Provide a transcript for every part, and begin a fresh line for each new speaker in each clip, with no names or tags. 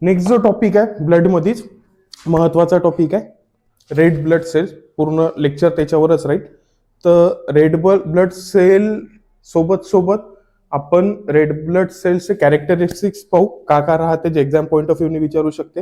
Next जो topic आहे blood मध्येच महत्वाचा टॉपिक आहे रेड ब्लड सेल्स. पूर्ण लेक्चर त्याच्यावरच राहील. तर रेड ब्लड सेल सोबत आपण रेड ब्लड सेल्सचे कॅरेक्टरिस्टिक्स पाहू, का राहते जे एक्झाम पॉईंट ऑफ व्ह्यूने विचारू शकते.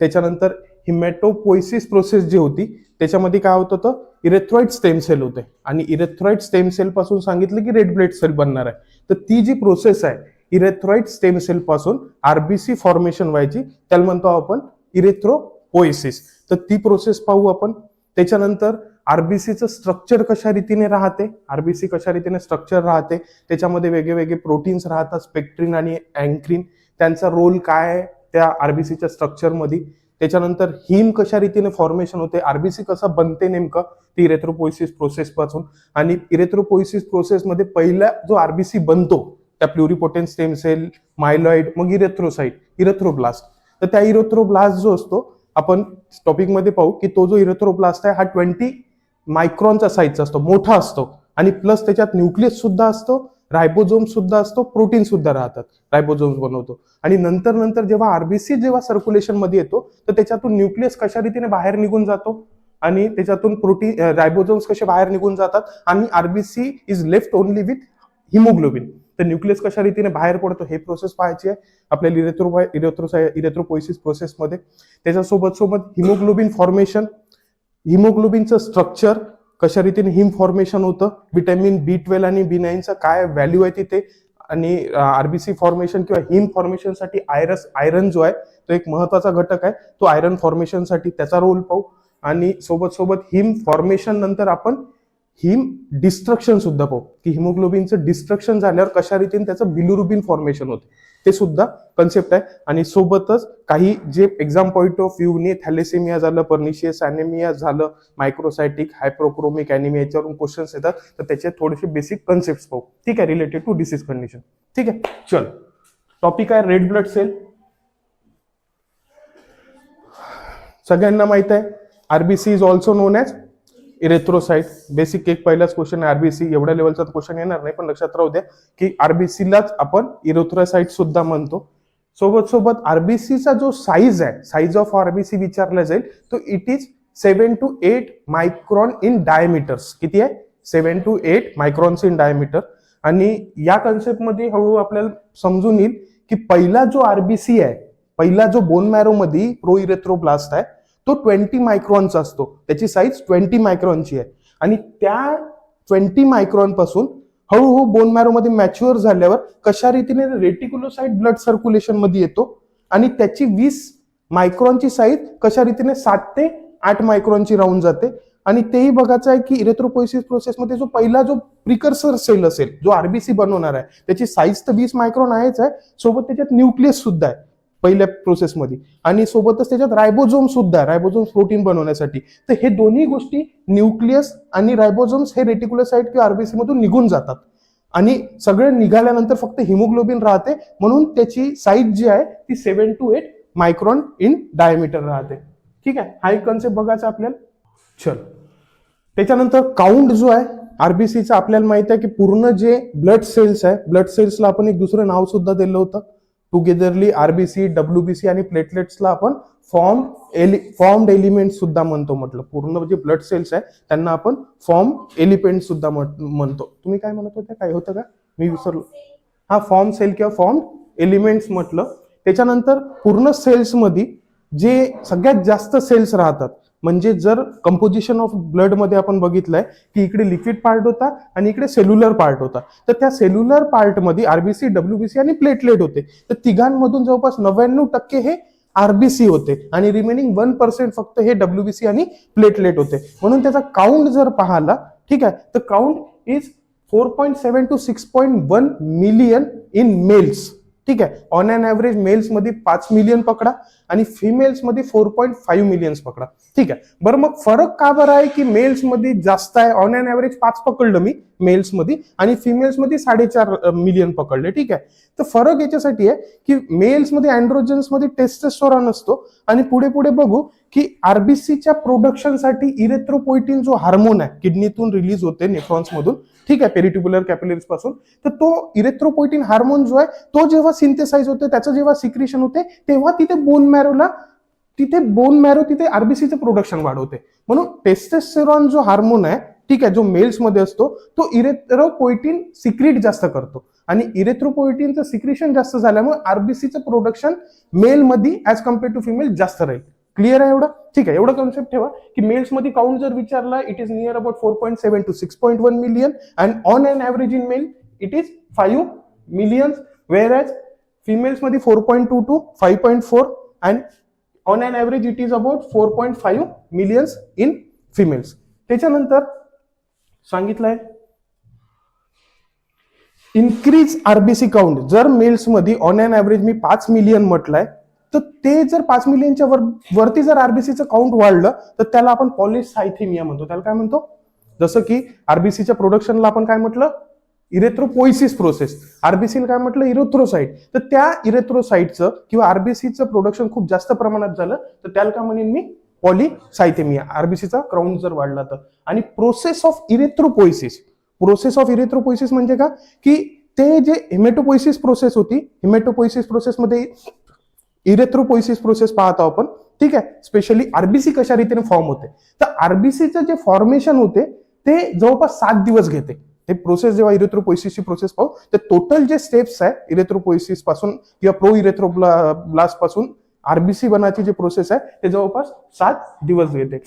त्याच्यानंतर हिमॅटोपोइसिस प्रोसेस जी होती त्याच्यामध्ये काय होत होतं, इरेथ्रॉइड स्टेम सेल होते आणि इरेथ्रॉइड स्टेम सेल पासून सांगितलं की रेड ब्लड सेल बनणार आहे. तर ती जी प्रोसेस आहे इरेथ्रॉइड स्टेम सेल पासून आरबीसी फॉर्मेशन व्हायची, त्याला म्हणतो आपण इरेथ्रोपोइसिस. तर ती प्रोसेस पाहू आपण. त्याच्यानंतर आरबीसीचं स्ट्रक्चर कशा रीतीने राहते, आरबीसी कशा रीतीने स्ट्रक्चर राहते, त्याच्यामध्ये वेगळे प्रोटीन्स राहतात, स्पेक्ट्रिन आणि अँक्रिन, त्यांचा रोल काय आहे त्या आरबीसीच्या स्ट्रक्चरमध्ये. त्याच्यानंतर हिम कशा रीतीने फॉर्मेशन होते, आरबीसी कसं बनते नेमकं ती इरेथ्रोपोइसिस प्रोसेस पासून. आणि इरेथ्रोपोइसिस प्रोसेसमध्ये पहिला जो आरबीसी बनतो त्या प्लुरिपोटेंट स्टेम सेल, मायलॉइड, मग इरेथ्रोसाइट, इरेथ्रोब्लास्ट. तर त्या इरेथ्रोब्लास्ट जो असतो आपण टॉपिक मध्ये पाहू की तो जो इरेथ्रोब्लास्ट आहे हा 20 मायक्रॉनचा साईजचा असतो, मोठा असतो आणि प्लस त्याच्यात न्यूक्लियस सुद्धा असतो, रायबोझोम सुद्धा असतो, प्रोटीन सुद्धा राहतात, रायबोझोम्स बनवतो. आणि नंतर जेव्हा आरबीसी जेव्हा सर्क्युलेशन मध्ये येतो तर त्याच्यातून न्यूक्लियस कशा रीतीने बाहेर निघून जातो आणि त्याच्यातून प्रोटीन रायबोझोम्स कसे बाहेर निघून जातात आणि RBC is left only with haemoglobin. तर न्यूक्लियस कशा रीतीने बाहेर पडतो हे प्रोसेस पाहायची आहे आपल्याला इरेथ्रोपोइसिस प्रोसेसमध्ये. त्याच्यासोबत हिमोग्लोबिन फॉर्मेशन, हिमोग्लोबिनचं स्ट्रक्चर, कशा रीतीने हिम फॉर्मेशन होतं, विटॅमिन B12 आणि B9चं काय व्हॅल्यू आहे तिथे, आणि आरबीसी फॉर्मेशन किंवा हिम फॉर्मेशनसाठी आयरन जो आहे तो एक महत्वाचा घटक आहे, तो आयरन फॉर्मेशनसाठी त्याचा रोल पाहू. आणि सोबत हिम फॉर्मेशन नंतर आपण हिम डिस्ट्रक्शन सुद्धा पाहू की हिमोग्लोबिनचं डिस्ट्रक्शन झाल्यावर कशा रीतीने त्याचं बिलिरुबिन फॉर्मेशन होते, ते सुद्धा कन्सेप्ट आहे. आणि सोबतच काही जे एक्झाम पॉईंट ऑफ व्ह्यूने थॅलेसेमिया झालं, पर्निशियस ॲनेमिया झालं, मायक्रोसायटिक हायप्रोक्रोमिक ॲनेमिया याच्यावरून क्वेश्चन्स येतात, तर त्याचे थोडेसे बेसिक कन्सेप्ट पाहू. ठीक आहे, रिलेटेड टू डिसीज कंडिशन. ठीक आहे, चल टॉपिक आहे रेड ब्लड सेल. सगळ्यांना माहित आहे RBC is also non as erythrocyte. Basic एक पहिलाच क्वेश्चन आहे आरबीसी, एवढ्या लेवलचा क्वेश्चन येणार नाही पण लक्षात राहू द्या की आरबीसीलाच आपण इरेथ्रोसाइट सुद्धा म्हणतो. सोबत आरबीसीचा जो साईज आहे, साईज ऑफ आरबीसी विचारला जाईल, तो it is 7 to 8 micron in diameters. किती आहे? 7 to 8 मायक्रॉन्स इन डायमीटर. आणि या कन्सेप्टमध्ये हळूहळू आपल्याला समजून येईल की पहिला जो आरबीसी आहे, पहिला जो बोन मॅरो मध्ये प्रो इरेथ्रोब्लास्ट आहे तो 20 मायक्रॉनचा असतो, त्याची साईज 20 मायक्रॉनची आहे. आणि त्या 20 मायक्रॉन पासून हळूहळू बोन मॅरो मध्ये मॅच्युअर झाल्यावर कशा रीतीने रेटिक्युलोसाइट ब्लड सर्क्युलेशन मध्ये येतो आणि त्याची 20 मायक्रॉनची साईज कशा रीतीने 7 ते 8 मायक्रॉनची राहून जाते. आणि तेही बघायचं आहे की इरेथ्रोपोइसिस प्रोसेसमध्ये जो पहिला जो प्रिकर्सर सेल असेल, जो आरबीसी बनवणार आहे, त्याची साईज तर 20 मायक्रॉन आहेच आहे, सोबत त्याच्यात न्यूक्लियस सुद्धा आहे पहिल्या प्रोसेसमध्ये, आणि सोबतच त्याच्यात रायबोझोम सुद्धा, रायबोझोम्स प्रोटीन बनवण्यासाठी. तर हे दोन्ही गोष्टी न्यूक्लियस आणि रायबोझोम्स हे रेटिक्युलोसाइट किंवा आरबीसी मधून निघून जातात आणि सगळे निघाल्यानंतर फक्त हिमोग्लोबिन राहते, म्हणून त्याची साईज जी आहे ती 7 to 8 मायक्रॉन इन डायमीटर राहते. ठीक आहे, हा एक कन्सेप्ट बघायचा आपल्याला. चल त्याच्यानंतर काउंट जो आहे आरबीसीचा आपल्याला माहित आहे की पूर्ण जे ब्लड सेल्स आहे, ब्लड सेल्सला आपण एक दुसरं नाव सुद्धा दिलं होतं टुगेदरली, आरबीसी, डब्ल्यूबीसी आणि प्लेटलेट्सला आपण फॉर्म्ड एलिमेंट सुद्धा म्हणतो. म्हटलं पूर्ण जे ब्लड सेल्स आहे त्यांना आपण फॉर्म एलिमेंट सुद्धा म्हणतो. तुम्ही काय म्हणत होते, काय होतं का मी विसरलो? हा, फॉर्म सेल किंवा फॉर्म एलिमेंट्स म्हटलं. त्याच्यानंतर पूर्ण सेल्स मध्ये जे सगळ्यात जास्त सेल्स राहतात, म्हणजे जर कंपोजिशन ऑफ ब्लड मध्ये आपण बघितलंय की इकडे लिक्विड पार्ट होता आणि इकडे सेल्युलर पार्ट होता, तर त्या सेल्युलर पार्ट मध्ये आरबीसी, डब्ल्यूबीसी आणि प्लेटलेट होते. तर तिघांमधून जवळपास 99% हे आरबीसी होते आणि रिमेनिंग 1% फक्त हे डब्ल्यूबीसी आणि प्लेटलेट होते. म्हणून त्याचा काउंट जर पाहिला, ठीक आहे, तर count is 4.7 to 6.1 million in males. ठीक आहे, ऑन अन ऍव्हरेज मेल्स मध्ये 5 मिलियन पकडा आणि फिमेल्स मध्ये 4.5 मिलियन्स पकडा. ठीक आहे, बरं मग फरक का बरं आहे की मेल्स मध्ये जास्त आहे, ऑन अन ऍव्हरेज 5 पकडलं मी, मेल्स मध्ये आणि फिमेल्स मध्ये 4.5 मिलियन पकडले. ठीक आहे. तर फरक याच्यासाठी आहे की मेल्स मध्ये अँड्रोजन्स मध्ये टेस्टोस्टेरॉन असतो आणि पुढे पुढे बघू की आरबीसीच्या प्रोडक्शनसाठी इरेथ्रोपोएटिन जो हार्मोन आहे किडनीतून रिलीज होते नेफ्रॉन्स मधून, ठीक आहे, पेरिट्युब्युलर कॅपिलरीज पासून, तर तो इरेथ्रोपोएटिन हार्मोन जो आहे तो जेव्हा सिंथेसाइज होते, त्याचं जेव्हा सिक्रिशन होते, तेव्हा तिथे बोन मॅरो तिथे आरबीसीचं प्रोडक्शन वाढवते. म्हणून टेस्टोस्टेरॉन जो हार्मोन आहे, ठीक आहे, जो मेल्स मध्ये असतो, तो इरेथ्रोपोएटिन सिक्रीट जास्त करतो आणि इरेथ्रोपोएटिनचं सिक्रिशन जास्त झाल्यामुळे आरबीसीचं प्रोडक्शन मेल मध्ये ऍज कम्पेअर टू फिमेल जास्त राहील. क्लिअर आहे एवढं? ठीक आहे. एवढं कॉन्सेप्ट ठेवा की मेल्स मध्ये काउंट जर विचारला, it is near about 4.7 to 6.1 million and on an average in male it is 5 million, whereas females मध्ये 4.2 to 5.4 and on an average it is about 4.5 millions in females. त्याच्यानंतर सांगितलंय increase RBC count. जर males मध्ये on an average मी 5 million म्हटलंय, तर ते जर 5 मिलियनच्या वरती जर आरबीसीचं काउंट वाढलं तर त्याला आपण पॉलिसायथेमिया म्हणतो. त्याला काय म्हणतो? जसं की आरबीसीच्या प्रोडक्शनला आपण काय म्हटलं? Erythropoiesis process. आरबीसीला काय म्हटलं? इरेथ्रोसाइट. तर त्या इरेथ्रोसाइटचं किंवा आरबीसीचं प्रोडक्शन खूप जास्त प्रमाणात झालं तर त्याला काय म्हणेन मी? पॉलिसायथेमिया. आरबीसीचा काउंट जर वाढला तर. आणि प्रोसेस ऑफ इरेथ्रोपोइसिस म्हणजे का की ते जे हिमेटोपोइसिस प्रोसेस होती, हिमेटोपोइसिस प्रोसेसमध्ये इरेथ्रोपोइसिस प्रोसेस पाहतो आपण, ठीक आहे, स्पेशली आरबीसी कशा रीतीने फॉर्म होते. तर आरबीसीचं जे फॉर्मेशन होते ते जवळपास 7 दिवस घेते. हे प्रोसेस जेव्हा इरेथ्रोपोइसिसची प्रोसेस पाहू तर टोटल जे स्टेप्स आहे इरेथ्रोपोइसिस पासून किंवा प्रो इरेथ्रोब्लास्ट पासून आरबीसी बनायची जे प्रोसेस आहे ते जवळपास 7 दिवस घेते.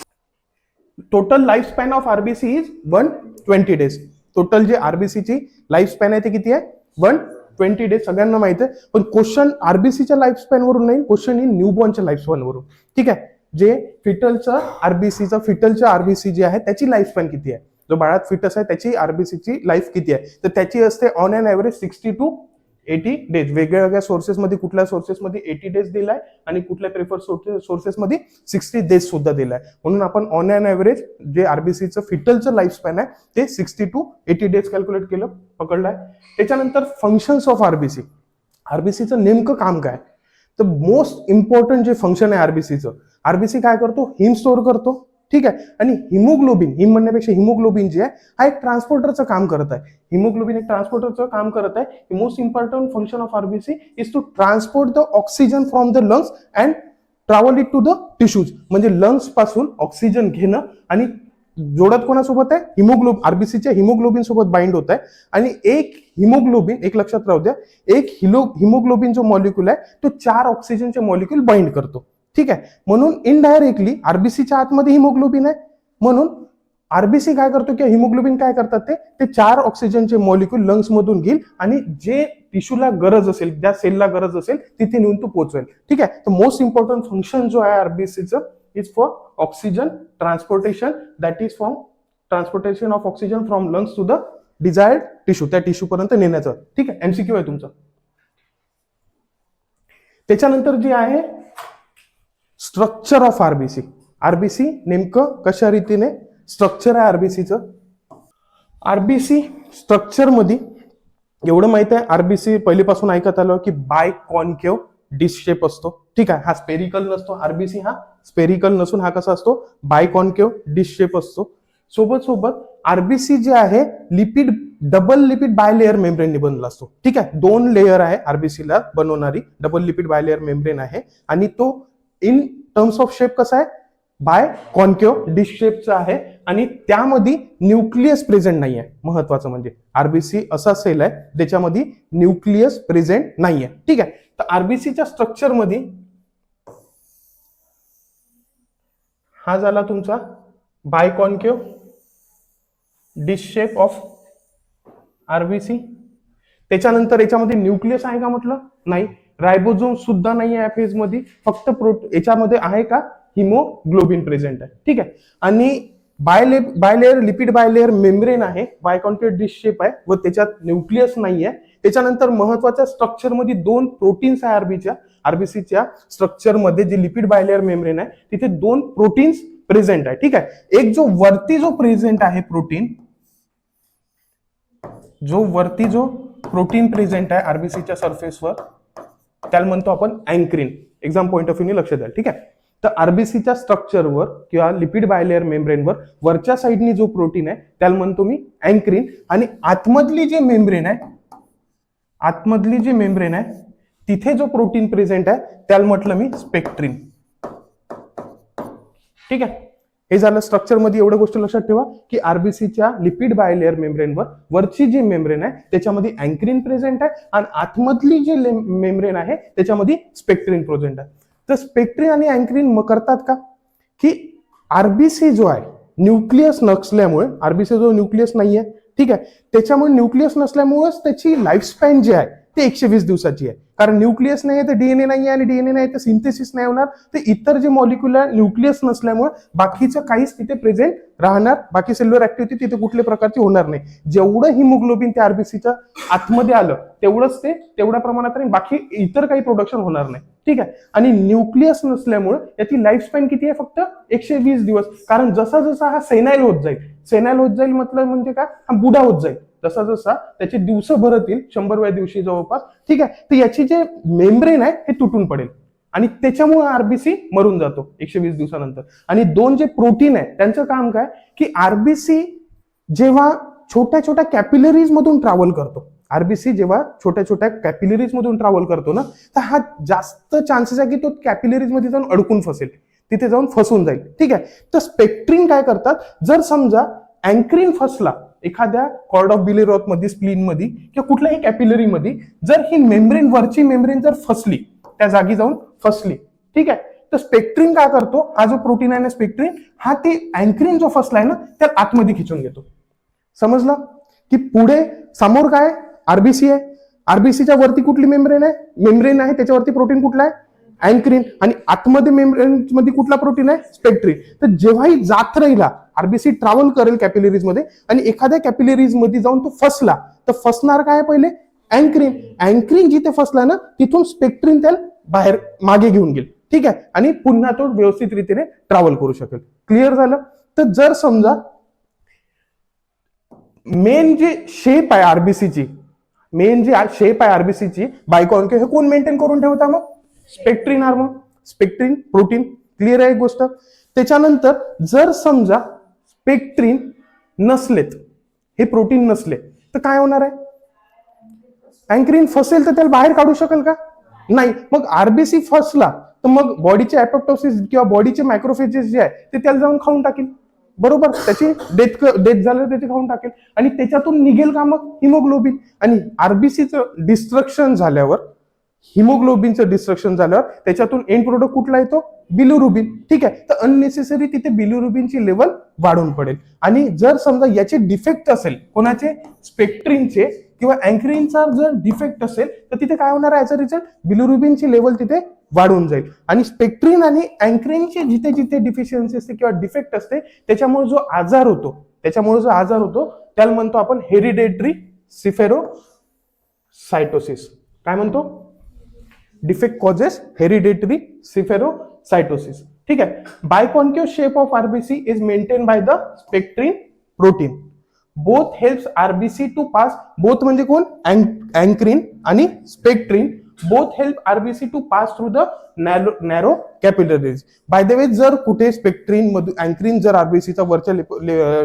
Total life span of RBC is 120 days. Total जे आरबीसीची लाईफ स्पॅन आहे ते किती आहे? 120 days. सगळ्यांना माहिती आहे. पण क्वेश्चन आरबीसीच्या लाईफ स्पॅन वरून नाही, क्वेश्चन इन न्यूबॉर्नच्या लाईफ स्पॅन वरून. ठीक आहे. जे फिटलचं आरबीसी जे आहे त्याची लाईफ स्पॅन किती आहे, जो बाळात फिटस आहे त्याची आरबीसीची लाईफ किती आहे, तर त्याची असते on an average 60 to 80 days. वेगवेगळ्या सोर्सेसमध्ये कुठल्या सोर्सेसमध्ये 80 days दिलाय आणि कुठल्या प्रेफर सोर्सेसमध्ये 60 days सुद्धा दिलाय. म्हणून आपण ऑन एन ऍव्हरेज जे आरबीसीचं फिटलचं लाईफ स्पॅन आहे ते 60 to 80 days कॅल्क्युलेट केलं, पकडलाय. त्याच्यानंतर फंक्शन्स ऑफ आरबीसी. आरबीसीचं नेमकं काम काय? तर मोस्ट इम्पॉर्टंट जे फंक्शन आहे आरबीसी काय करतो? हिम स्टोअर करतो, ठीक आहे. आणि हिमोग्लोबिन, हिम म्हणण्यापेक्षा हिमोग्लोबिन जे आहे हा एक ट्रान्सपोर्टरचं काम करत आहे. हिमोग्लोबिन एक ट्रान्सपोर्टरचं काम करत आहे. Most important function of RBC is to transport the oxygen from the lungs and travel it to the tissues. म्हणजे लंग्स पासून ऑक्सिजन घेणं आणि जोडत कोणासोबत आहे? हिमोग्लोबिन. आरबीसीच्या हिमोग्लोबिन सोबत बाइंड होत आहे. आणि एक लक्षात राहू द्या, एक हिमोग्लोबिन जो मॉलिक्यूल आहे तो 4 ऑक्सिजनचे मॉलिक्यूल बाइंड करतो, ठीक आहे. म्हणून इनडायरेक्टली आरबीसीच्या आतमध्ये हिमोग्लोबिन आहे. म्हणून आरबीसी काय करतो किंवा हिमोग्लोबिन काय करतात ते 4 ऑक्सिजनचे मॉलिक्यूल लंग्स मधून घेईल आणि जे टिश्यूला गरज असेल, ज्या सेलला गरज असेल तिथे नेऊन तो पोहोचवेल, ठीक आहे. तर मोस्ट इम्पॉर्टंट फंक्शन जो आहे आरबीसीचं is for oxygen transportation, that is from transportation of oxygen from lungs to the desired tissue, त्या टिश्यू पर्यंत नेण्याचं, ठीक आहे. एमसीक्यू आहे तुमचं. त्याच्यानंतर जे आहे स्ट्रक्चर ऑफ आरबीसी. आरबीसी नेमकं कशा रीतीने स्ट्रक्चर आहे आरबीसीचं? आरबीसी स्ट्रक्चर मध्ये एवढं माहित आहे, आरबीसी पहिलीपासून ऐकत आलो की बाय कॉन्केव डिश शेप असतो, ठीक आहे. हा स्पेरिकल नसतो. आरबीसी हा स्पेरिकल नसून हा कसा असतो? बाय कॉन्केव डिश शेप असतो. सोबत आरबीसी जे आहे डबल लिपिड बायलेअर मेम्ब्रेनने बनला असतो, ठीक आहे. 2 लेअर आहे आरबीसीला बनवणारी, डबल लिपिड बायलेअर मेम्ब्रेन आहे आणि तो इन टर्म्स ऑफ शेप कसा आहे? बाय कॉन्केव डिश शेपचा आहे आणि त्यामध्ये न्यूक्लियस प्रेझेंट नाही आहे. महत्वाचं म्हणजे आरबीसी असा सेल आहे त्याच्यामध्ये न्यूक्लियस प्रेझेंट नाही आहे, ठीक आहे. तर आरबीसीच्या स्ट्रक्चर मध्ये हा झाला तुमचा biconcave dish shape of RBC. त्याच्यानंतर याच्यामध्ये न्यूक्लियस आहे का म्हटलं? नाही. रायबोझोम सुद्धा नाही आहे फेज मध्ये, फक्त याच्यामध्ये आहे का? हिमोग्लोबिन प्रेझेंट आहे, ठीक आहे. आणि बायलेअर लिपिड बायलेअर मेम्ब्रेन आहे, बायकॉन्केव डिश शेप आहे व त्याच्यात न्यूक्लियस नाही आहे. त्याच्यानंतर महत्वाच्या स्ट्रक्चर मध्ये 2 प्रोटीन्स आहे आरबीसीच्या स्ट्रक्चर मध्ये, जे लिपिड बायलेअर मेम्ब्रेन आहे तिथे 2 प्रोटीन्स प्रेझेंट आहे, ठीक आहे. एक जो वरती जो प्रेझेंट आहे प्रोटीन, जो वरती जो प्रोटीन प्रेझेंट आहे आरबीसीच्या सरफेसवर त्याला म्हणतो आपण अँक्रिन. एक्झाम पॉईंट ऑफ व्ह्यू लक्ष द्या, ठीक आहे. तर आरबीसीच्या स्ट्रक्चरवर किंवा लिपिड बायलेअर मेम्ब्रेनवर वरच्या साईडनी जो प्रोटीन आहे त्याला म्हणतो मी अँक्रिन, आणि आतमधली जी मेम्ब्रेन आहे तिथे जो प्रोटीन प्रेझेंट आहे त्याला म्हटलं मी स्पेक्ट्रिन. ठीक आहे, हे झालं स्ट्रक्चर मध्ये. एवढ्या गोष्टी लक्षात ठेवा की आरबीसीच्या लिपिड बायलेअर मेम्ब्रेनवर वरची जी मेम्ब्रेन आहे त्याच्यामध्ये अँक्रिन प्रेझेंट आहे आणि आतमधली जी मेम्ब्रेन आहे त्याच्यामध्ये स्पेक्ट्रिन प्रेझेंट आहे. तर स्पेक्ट्रिन आणि अँक्रिन करतात का की आरबीसी जो आहे न्यूक्लियस नसल्यामुळे, आरबीसी जो न्यूक्लियस नाहीये, ठीक आहे, त्याच्यामुळे न्यूक्लियस नसल्यामुळेच त्याची लाईफ स्पॅन जी आहे ते 120 दिवसाची आहे. कारण न्यूक्लियस नाही तर डीएनए नाही आहे, आणि डीएनए नाही तर सिंथेसिस नाही होणार. तर इतर जे मॉलिक्युलर न्यूक्लियस नसल्यामुळे बाकीचं काहीच तिथे प्रेझेंट राहणार, बाकी सेल्युलर ऍक्टिव्हिटी तिथे कुठल्या प्रकारची होणार नाही. जेवढं हिमोग्लोबिन त्या आरबीसीच्या आतमध्ये आलं तेवढंच ते तेवढ्या प्रमाणात, आणि बाकी इतर काही प्रोडक्शन होणार नाही. ठीक आहे, आणि न्यूक्लियस नसल्यामुळे याची लाईफ स्पॅन किती आहे, फक्त 120 दिवस. कारण जसा जसा हा सेनाईल होत जाईल मतलब म्हणजे काय, हा बुडा होत जाईल. जसा जसा त्याचे दिवस भरतील 100व्या दिवशी जवळपास, ठीक आहे, तर याची जे मेम्ब्रेन आहे हे तुटून पडेल आणि त्याच्यामुळे आरबीसी मरून जातो 120 दिवसानंतर. आणि दोन जे प्रोटीन आहे त्यांचं काम काय की आरबीसी जेव्हा छोट्या छोट्या कॅपिलरीज मधून ट्रॅव्हल करतो, आरबीसी जेव्हा छोट्या छोट्या कॅपिलरीज मधून ट्रॅव्हल करतो ना, तर हा जास्त चान्सेस आहे की तो कॅपिलरीज मध्ये जाऊन अडकून फसेल, तिथे जाऊन फसून जाईल. ठीक आहे, तर स्पेक्ट्रिन काय करतात, जर समजा अँक्रिन फसला एखाद्या कॉर्ड ऑफ बिलिरॉथ मध्ये, स्प्लीन मध्ये किंवा कुठल्याही कॅपिलरी मध्ये, जर ही मेम्ब्रेन, वरची मेम्ब्रेन जर फसली, त्या जागी जाऊन फसली, ठीक आहे, तर स्पेक्ट्रिन काय करतो, हा जो प्रोटीन आहे ना स्पेक्ट्रिन, हा ती अँक्रिन जो फसलाय ना त्याला आतमध्ये खिचून घेतो. समजलं की पुढे समोर काय आरबीसी आहे, आरबीसीच्या वरती कुठली मेम्ब्रेन आहे त्याच्यावरती प्रोटीन कुठला आहे, अँक्रिन, आणि आतमध्ये मेम्ब्रेन मध्ये कुठला प्रोटीन आहे, स्पेक्ट्रिन. तर जेव्हाही जात राहिला आरबीसी ट्रॅव्हल करेल कॅपिलरीज मध्ये आणि एखाद्या कॅपिलरीज मध्ये जाऊन तो फसला, तर फसणार काय पहिले, अँक्रिन. अँक्रिन जिथे फसला ना तिथून स्पेक्ट्रिन त्याला बाहेर मागे घेऊन गेल. ठीक आहे, आणि पुन्हा तो व्यवस्थित रीतीने ट्रॅव्हल करू शकेल. क्लिअर झालं. तर जर समजा मेन जे शेप आहे आरबीसीची, बायकॉन्केव, हे कोण मेंटेन करून ठेवता मग, spectrin hormone, spectrin protein. Clear आहे एक गोष्ट. त्याच्यानंतर जर समजा स्पेक्ट्रिन नसलेत, हे प्रोटीन नसले, तर काय होणार आहे, अँक्रिन फसेल तर त्याला बाहेर काढू शकेल का, नाही. मग आरबीसी फसला तर मग बॉडीचे एपोप्टोसिस किंवा बॉडीचे मायक्रोफेजेस जे आहे ते त्याला जाऊन खाऊन टाकेल, बरोबर, त्याची डेथ झालं त्याचे खाऊन टाकेल, आणि त्याच्यातून निघेल का मग हिमोग्लोबिन. आणि आरबीसीचं डिस्ट्रक्शन झाल्यावर, हिमोग्लोबिनचं डिस्ट्रक्शन झाल्यावर त्याच्यातून एंड प्रोडक्ट कुठला येतो, बिलिरुबिन. ठीक आहे, तर अननेसेसरी तिथे बिलिरुबिनची लेवल वाढून पडेल. आणि जर समजा याचे डिफेक्ट असेल, कोणाचे, स्पेक्ट्रिनचे किंवा अँक्रिनचा जर डिफेक्ट असेल, तर तिथे काय होणार आहे, ऍज अ रिझल्ट बिलिरुबिनची लेवल तिथे वाढून जाईल. आणि स्पेक्ट्रिन आणि अँक्रिनची जिथे जिथे डिफिशियन्सी असते किंवा डिफेक्ट असते, त्याच्यामुळे जो आजार होतो त्याला म्हणतो आपण हेरिडेटरी सिफेरोसायटोसिस. काय म्हणतो, डिफेक्ट कॉजेस हेरिडेटरी सिफेरोसायटोसिस. ठीक आहे, biconcave shape of RBC is maintain by the spectrin protein. Both helps RBC to pass, both म्हणजे कोण, अँक्रिन आणि spectrin, both help RBC to pass through the narrow capillaries. By the way, जर कुठे spectrin मधून अँक्रिन जर आरबीसीचा वरच्या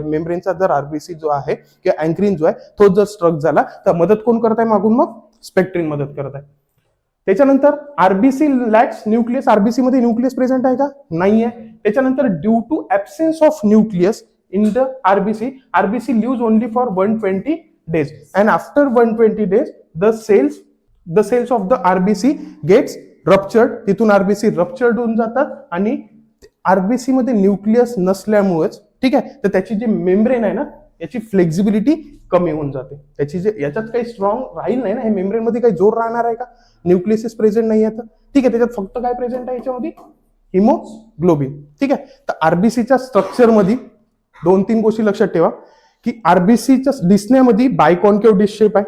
मेम्ब्रेनचा जर RBC जो आहे किंवा अँक्रिन जो आहे तो जर स्ट्रक झाला, तर मदत कोण करत आहे मागून, मग स्पेक्ट्रिन मदत करत आहे. त्याच्यानंतर आरबीसी लॅक्स न्यूक्लियस, आरबीसी मध्ये न्यूक्लियस प्रेझेंट आहे का, नाहीये. त्याच्यानंतर due to absence of nucleus in the RBC lives only for 120 days, and after 120 days the cells of the RBC gets ruptured. तिथून आरबीसी रप्चर्ड होऊन जातात, आणि आरबीसी मध्ये न्यूक्लियस नसल्यामुळेच, ठीक आहे, तर त्याची जी मेम्ब्रेन आहे ना याची फ्लेक्झिबिलिटी कमी होऊन जाते. त्याची जे याच्यात काही स्ट्रॉंग राहील नाही ना, हे मेम्ब्रेन मध्ये काही जोर राहणार आहे का, न्यूक्लियस प्रेझेंट नाही आहे तर, ठीक आहे, त्याच्यात फक्त काय प्रेझेंट आहे याच्यामध्ये, हिमोग्लोबिन. ठीक आहे, तर आरबीसीच्या स्ट्रक्चर मध्ये 2-3 गोष्टी लक्षात ठेवा की आरबीसीच्या दिसण्यामध्ये बायकॉन्केव डिश शेप आहे.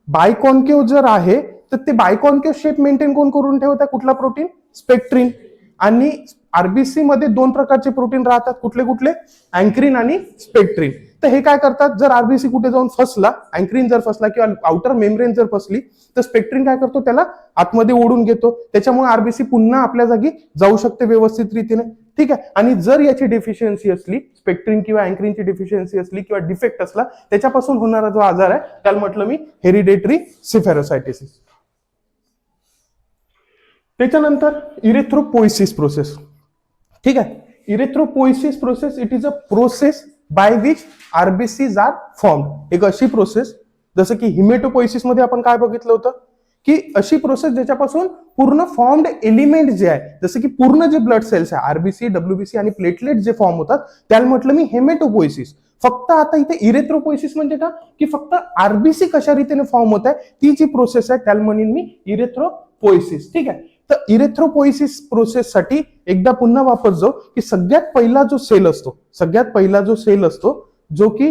बायकॉन्केव जर आहे तर ते बायकॉन्केव शेप मेंटेन कोण करून ठेवत आहे, कुठला प्रोटीन, स्पेक्ट्रिन. आणि आरबीसी मध्ये दोन प्रकारचे प्रोटीन राहतात, कुठले कुठले? अँक्रिन आणि स्पेक्ट्रिन. तर हे काय करतात, जर आरबीसी कुठे जाऊन फसला, अँक्रिन जर फसला किंवा आउटर मेम्ब्रेन जर फसली, तर स्पेक्ट्रिन काय करतो, त्याला आतमध्ये ओढून घेतो. त्याच्यामुळे आरबीसी पुन्हा आपल्या जागी जाऊ शकते व्यवस्थित रीतीने. ठीक आहे. आणि जर याची डेफिशियन्सी असली, स्पेक्ट्रिन किंवा अँक्रिनची डेफिशियन्सी असली किंवा डिफेक्ट असला, त्याच्यापासून होणारा जो आजार आहे त्याला म्हटलं मी हेरिडेटरी सिफेरोसायटिसिस. त्याच्यानंतर इरेथ्रोपोइसिस प्रोसेस. ठीक आहे. Erythropoiesis process, it is a process by which RBCs are formed. एक अशी प्रोसेस, जसं की हिमेटोपोइसिस मध्ये आपण काय बघितलं होतं, की अशी प्रोसेस ज्याच्यापासून पूर्ण फॉर्म्ड एलिमेंट जे आहे, जसं की पूर्ण जे ब्लड सेल्स आहे, आरबीसी, डब्ल्यूबीसी आणि प्लेटलेट जे फॉर्म होतात, त्याला म्हटलं मी हेमेटोपोइसिस. फक्त आता इथे इरेथ्रोपोइसिस म्हणजे का, की फक्त आरबीसी कशा रीतीने फॉर्म होत आहे ती जी प्रोसेस आहे त्याला म्हणेन मी इरेथ्रोपोइसिस. ठीक आहे. तर इरेथ्रोपोइसिस प्रोसेस साठी एकदा पुन्हा वापस जाऊ, की सगळ्यात पहिला जो सेल असतो जो की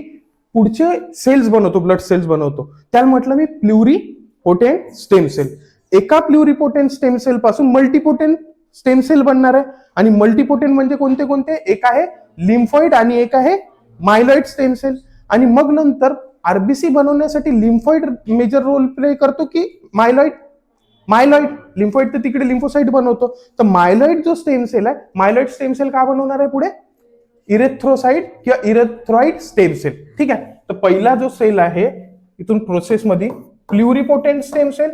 पुढचे सेल्स बनवतो, ब्लड सेल्स बनवतो, त्याला म्हटलं मी प्लुरिपोटेंट स्टेम सेल. एका प्लुरिपोटेंट स्टेम सेल पासून मल्टीपोटेंट स्टेम सेल बनणार आहे. आणि मल्टीपोटेंट म्हणजे कोणते कोणते? एक आहे लिम्फॉइड आणि एक आहे मायलॉइड स्टेम सेल. आणि मग नंतर आरबीसी बनवण्यासाठी लिम्फॉइड मेजर रोल प्ले करतो की मायलॉइड? लिम्फॉइड तर तिकडे लिम्फोसाइट बनवतो. तर मायलॉइड जो स्टेम सेल आहे, मायलॉइड स्टेम सेल का बनवणार आहे पुढे? इरेथ्रोसाइट किंवा इरेथ्रॉइड स्टेम सेल. ठीक आहे. तर पहिला जो सेल आहे इथून प्रोसेस मध्ये, प्लुरिपोटेंट स्टेम सेल.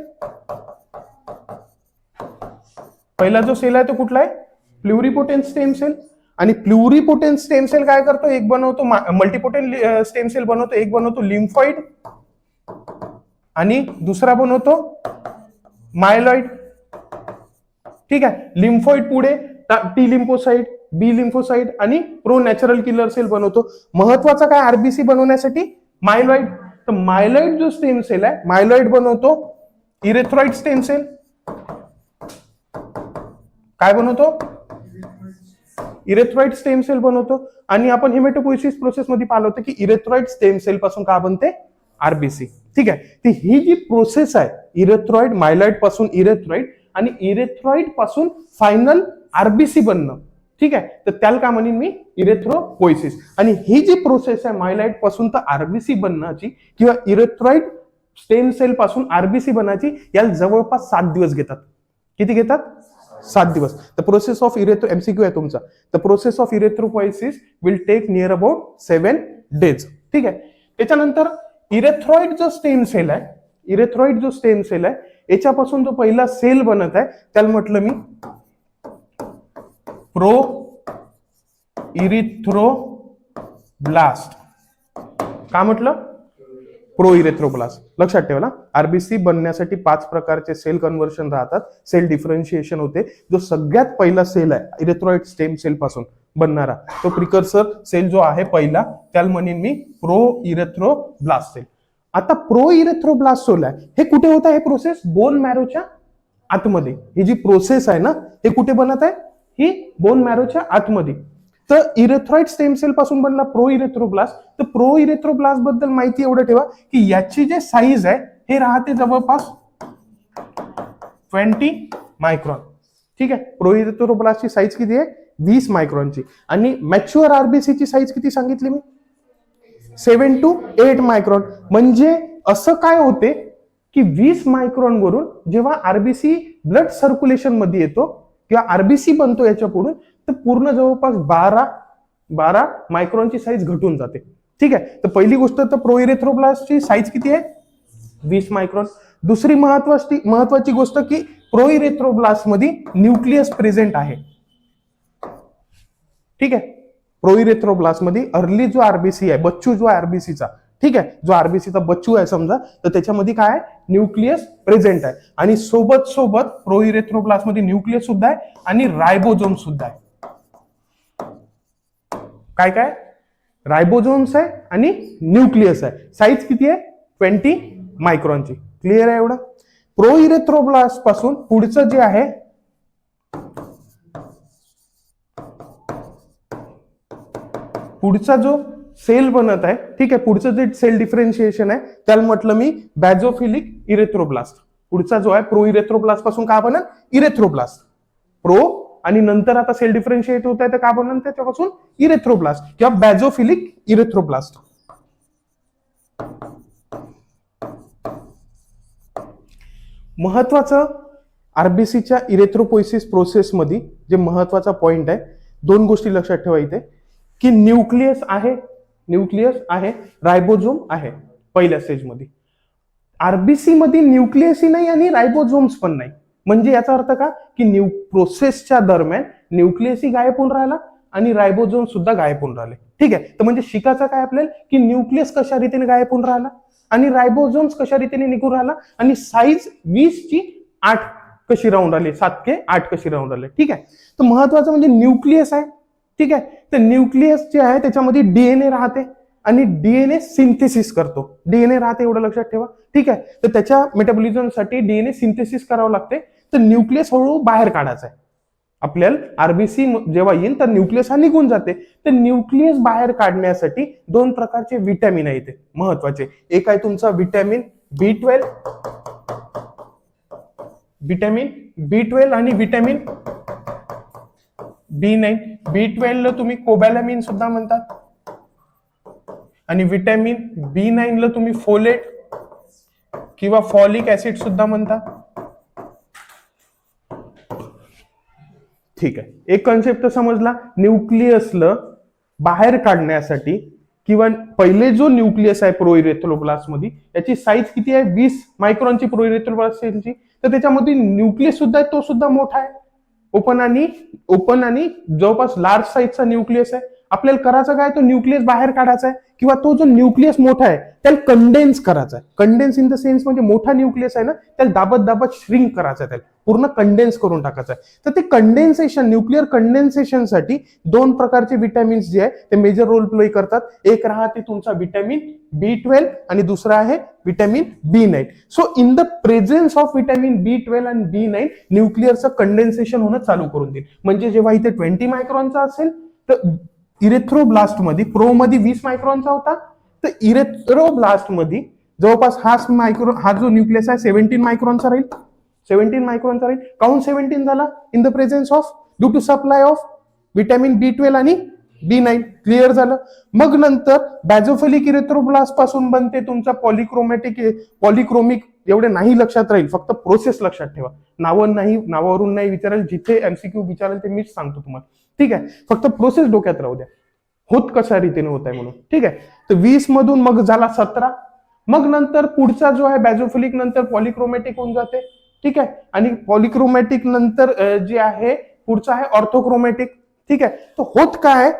पहिला जो सेल आहे तो कुठला आहे? Pluripotent stem cell. आणि प्लुरिपोटेंट स्टेम सेल काय करतो? एक बनवतो मल्टीपोटेंट स्टेम सेल बनवतो, एक बनवतो लिम्फॉइड आणि दुसरा बनवतो मायलॉइड. ठीक आहे. लिम्फॉइड पुढे टी लिम्फोसाइट, बी लिम्फोसाइट आणि प्रो नॅचरल किलर सेल बनवतो. महत्वाचा काय आरबीसी बनवण्यासाठी? मायलॉइड. तर मायलॉइड जो स्टेम सेल आहे, मायलॉइड बनवतो इरेथ्रॉइड स्टेम सेल. काय बनवतो? इरेथ्रॉइड स्टेम सेल बनवतो. आणि आपण हेमेटोपोइसिस प्रोसेस मध्ये पाहिलं होतं की इरेथ्रॉइड स्टेम सेल पासून का बनते? आरबीसी. ठीक आहे. ती ही जी प्रोसेस आहे, इरेथ्रॉइड, मायलॉइड पासून इरेथ्रॉइड आणि इरेथ्रॉइड पासून फायनल आरबीसी बनणं. ठीक आहे. तर त्याला काय म्हणेन मी? इरेथ्रोपोइसिस. आणि ही जी प्रोसेस आहे मायलॉइड पासून तर आरबीसी बनण्याची किंवा इरेथ्रॉइड स्टेम सेल पासून आरबीसी बनण्याची, याला जवळपास 7 दिवस घेतात. किती घेतात? 7 दिवस. The process of erythro, MCQ आहे तुमचा, the process of erythropoiesis will take near about 7 days. ठीक आहे. त्याच्यानंतर इरेथ्रॉइड जो स्टेम सेल आहे, याच्यापासून जो पहिला सेल बनत आहे त्याला म्हटलं मी प्रो इरिथ्रोब्लास्ट. का म्हटलं? प्रो इरेथ्रोब्लास्ट. लक्षात ठेवा ना, आरबीसी बनण्यासाठी 5 प्रकारचे सेल कन्व्हर्शन राहतात, सेल डिफरन्शिएशन होते. जो सगळ्यात पहिला सेल आहे इरेथ्रॉइड स्टेम सेल पासून बनणारा, तो प्रिकर्सर सेल जो आहे पहिला, त्याला म्हणेन मी प्रो इरेथ्रोब्लास्ट सेल. आता प्रो इरेथ्रोब्लास्ट सेल आहे, हे कुठे होत आहे? हे प्रोसेस बोन मॅरोच्या आतमध्ये. ही जी प्रोसेस आहे ना, हे कुठे बनत आहे? ही बोन मॅरोच्या आतमध्ये. तर इरेथ्रॉइड स्टेम सेल पासून बनला प्रो इरेथ्रोब्लास्ट. तर प्रो इरेथ्रोब्लास्ट बद्दल माहिती एवढं ठेवा की याची जे साईज आहे हे राहते जवळपास 20 मायक्रॉन. ठीक आहे. प्रो इरेथ्रोब्लास्टची साईज किती आहे? 20 मायक्रॉनची. आणि मॅच्युअर आरबीसीची साईज किती सांगितली मी? 7 to 8 मायक्रॉन. म्हणजे असं काय होते की 20 मायक्रॉन वरून जेव्हा आरबीसी ब्लड सर्क्युलेशन मध्ये येतो किंवा आरबीसी बनतो याच्या पुढून, तर पूर्ण जवळपास 12 मायक्रॉनची साईज घटून जाते. ठीक आहे. तर पहिली गोष्ट, तर प्रो इरेथ्रोब्लास्टची साईज किती आहे? 20 मायक्रॉन. दुसरी महत्वाची गोष्ट की प्रो इरेथ्रोब्लास्ट मध्ये न्यूक्लियस प्रेझेंट आहे. ठीक आहे. प्रो इरेथ्रोब्लास्ट मध्ये अर्ली जो आरबीसी आहे, बच्चू जो आरबीसीचा, ठीक आहे, जो आरबीसीचा बच्चू आहे समजा, तर त्याच्यामध्ये काय आहे? न्यूक्लियस प्रेझेंट आहे. आणि सोबत प्रो इरेथ्रोब्लास्ट मध्ये न्यूक्लियस सुद्धा आहे आणि रायबोझोम सुद्धा आहे. काय? रायबोझोम्स आहे आणि न्यूक्लियस आहे. साईज किती आहे? 20 मायक्रॉनची. क्लिअर आहे एवढं? प्रो इरेथ्रोब्लास्ट पासून पुढचं जे आहे, पुढचा जो सेल बनत आहे, ठीक आहे, पुढचं जे सेल डिफरन्शिएशन आहे त्याला म्हटलं मी बॅझोफिलिक इरेथ्रोब्लास्ट. पुढचा जो आहे प्रो इरेथ्रोब्लास्ट पासून काय बनत? इरेथ्रोब्लास्ट. प्रो आणि नंतर आता सेल डिफरन्शिएट होत आहे तर काय बनणार त्याच्यापासून इरेथ्रोब्लास्ट किंवा बॅझोफिलिक इरेथ्रोब्लास्ट. महत्वाचं आरबीसीच्या इरेथ्रोपोइसिस प्रोसेसमध्ये जे महत्वाचा पॉइंट आहे, दोन गोष्टी लक्षात ठेवा इथे, की न्यूक्लियस आहे, रायबोझोम आहे पहिल्या स्टेजमध्ये. आरबीसी मध्ये न्यूक्लियसही नाही आणि रायबोझोम्स पण नाही. म्हणजे याचा अर्थ का की प्रोसेसच्या दरम्यान न्यूक्लियसही गायब होऊन राहिला आणि रायबोझोम सुद्धा गायब होऊन राहिले. ठीक आहे, तर म्हणजे शिकायचं काय आपल्याला की न्यूक्लियस कशा रीतीने गायब होऊन राहिला आणि रायबोझोम्स कशा रीतीने निघून राहिला आणि साईज 20 ची 8 कशी राहून राहिली, 7 के 8 कशी राहून राहिली. ठीक आहे, तर महत्वाचं म्हणजे न्यूक्लियस आहे. ठीक आहे, तर न्यूक्लियस जे आहे त्याच्यामध्ये डीएनए राहते आणि डीएनए सिंथेसिस करतो. डीएनए राहते एवढं लक्षात ठेवा. ठीक आहे, तर त्याच्या मेटाबॉलिझमसाठी डीएनए सिंथेसिस करावं लागते. तर न्यूक्लियस हळूहळू बाहेर काढायचा आहे आपल्याला. आरबीसी जेव्हा येईल तर न्यूक्लियस हा निघून जाते. तर न्यूक्लियस बाहेर काढण्यासाठी दोन प्रकारचे विटॅमिन आहे इथे महत्वाचे. एक आहे तुमचा विटॅमिन B12 आणि विटॅमिन B9. B12 ला तुम्ही कोबॅलामिन सुद्धा म्हणतात आणि विटॅमिन B9 ला तुम्ही फोलेट किंवा फॉलिक ऍसिड सुद्धा म्हणतात. ठीक आहे, एक कन्सेप्ट समजला. न्यूक्लियसला बाहेर काढण्यासाठी किंवा पहिले जो न्यूक्लियस आहे प्रोइरेथ्रोब्लास्ट मध्ये याची साईज किती आहे 20 मायक्रॉनची प्रोइरेथ्रोब्लास्ट सेलची. तर त्याच्यामध्ये न्यूक्लियस सुद्धा आहे, तो सुद्धा मोठा आहे, ओपन आणि जवळपास लार्ज साईजचा न्यूक्लियस आहे. आपल्याला करायचं काय, तो न्यूक्लियस बाहेर काढायचा आहे किंवा तो जो न्यूक्लियस मोठा आहे त्याला कंडेन्स करायचा आहे. कंडेन्स इन द सेन्स म्हणजे मोठा न्यूक्लियस आहे ना त्याला दाबत श्रिंक करायचं आहे, त्याला पूर्ण कंडेन्स करून टाकायचं आहे. तर ते कंडेन्सेशन, न्यूक्लिअर कंडेन्सेशनसाठी दोन प्रकारचे विटॅमिन्स जे आहे ते मेजर रोल प्ले करतात. एक राहते तुमचा विटॅमिन B12 आणि दुसरा आहे vitamin B9. So in the presence of vitamin B12 आणि B9 न्यूक्लिअरचं कंडेन्सेशन होणं चालू करून देईल. म्हणजे जेव्हा इथे 20 मायक्रॉनचा असेल तर इरेथ्रोब्लास्ट मध्ये, प्रो मध्ये 20 मायक्रॉनचा होता, तर इरेथ्रोब्लास्ट मध्ये जवळपास हा जो न्यूक्लियस आहे 17 मायक्रॉनचा राहील. 17 मायक्रॉनचा राहील. काउंट 17 झाला in the presence of due to supply of vitamin B12 आणि B9. क्लिअर झालं. मग नंतर बॅझोफिलिक इरेथ्रोब्लास्ट पासून बनते तुमचा पॉलिक्रोमिक. एवढे नाही लक्षात राहील, फक्त प्रोसेस लक्षात ठेवा. नावावरून नाही विचारेल, जिथे एमसीक्यू विचारेल ते मीच सांगतो तुम्हाला. ठीक आहे, फक्त प्रोसेस डोक्यात राहू द्या, होत कशा रीतीने होत आहे म्हणून. ठीक आहे, तर 20 मधून मग झाला 17. मग नंतर पुढचा जो आहे बॅझोफिलिक नंतर पॉलिक्रोमॅटिक होऊन जाते. ठीक आहे, आणि पॉलिक्रोमॅटिक नंतर जे आहे पुढचा आहे ऑर्थोक्रोमॅटिक. ठीक आहे, तर होत काय,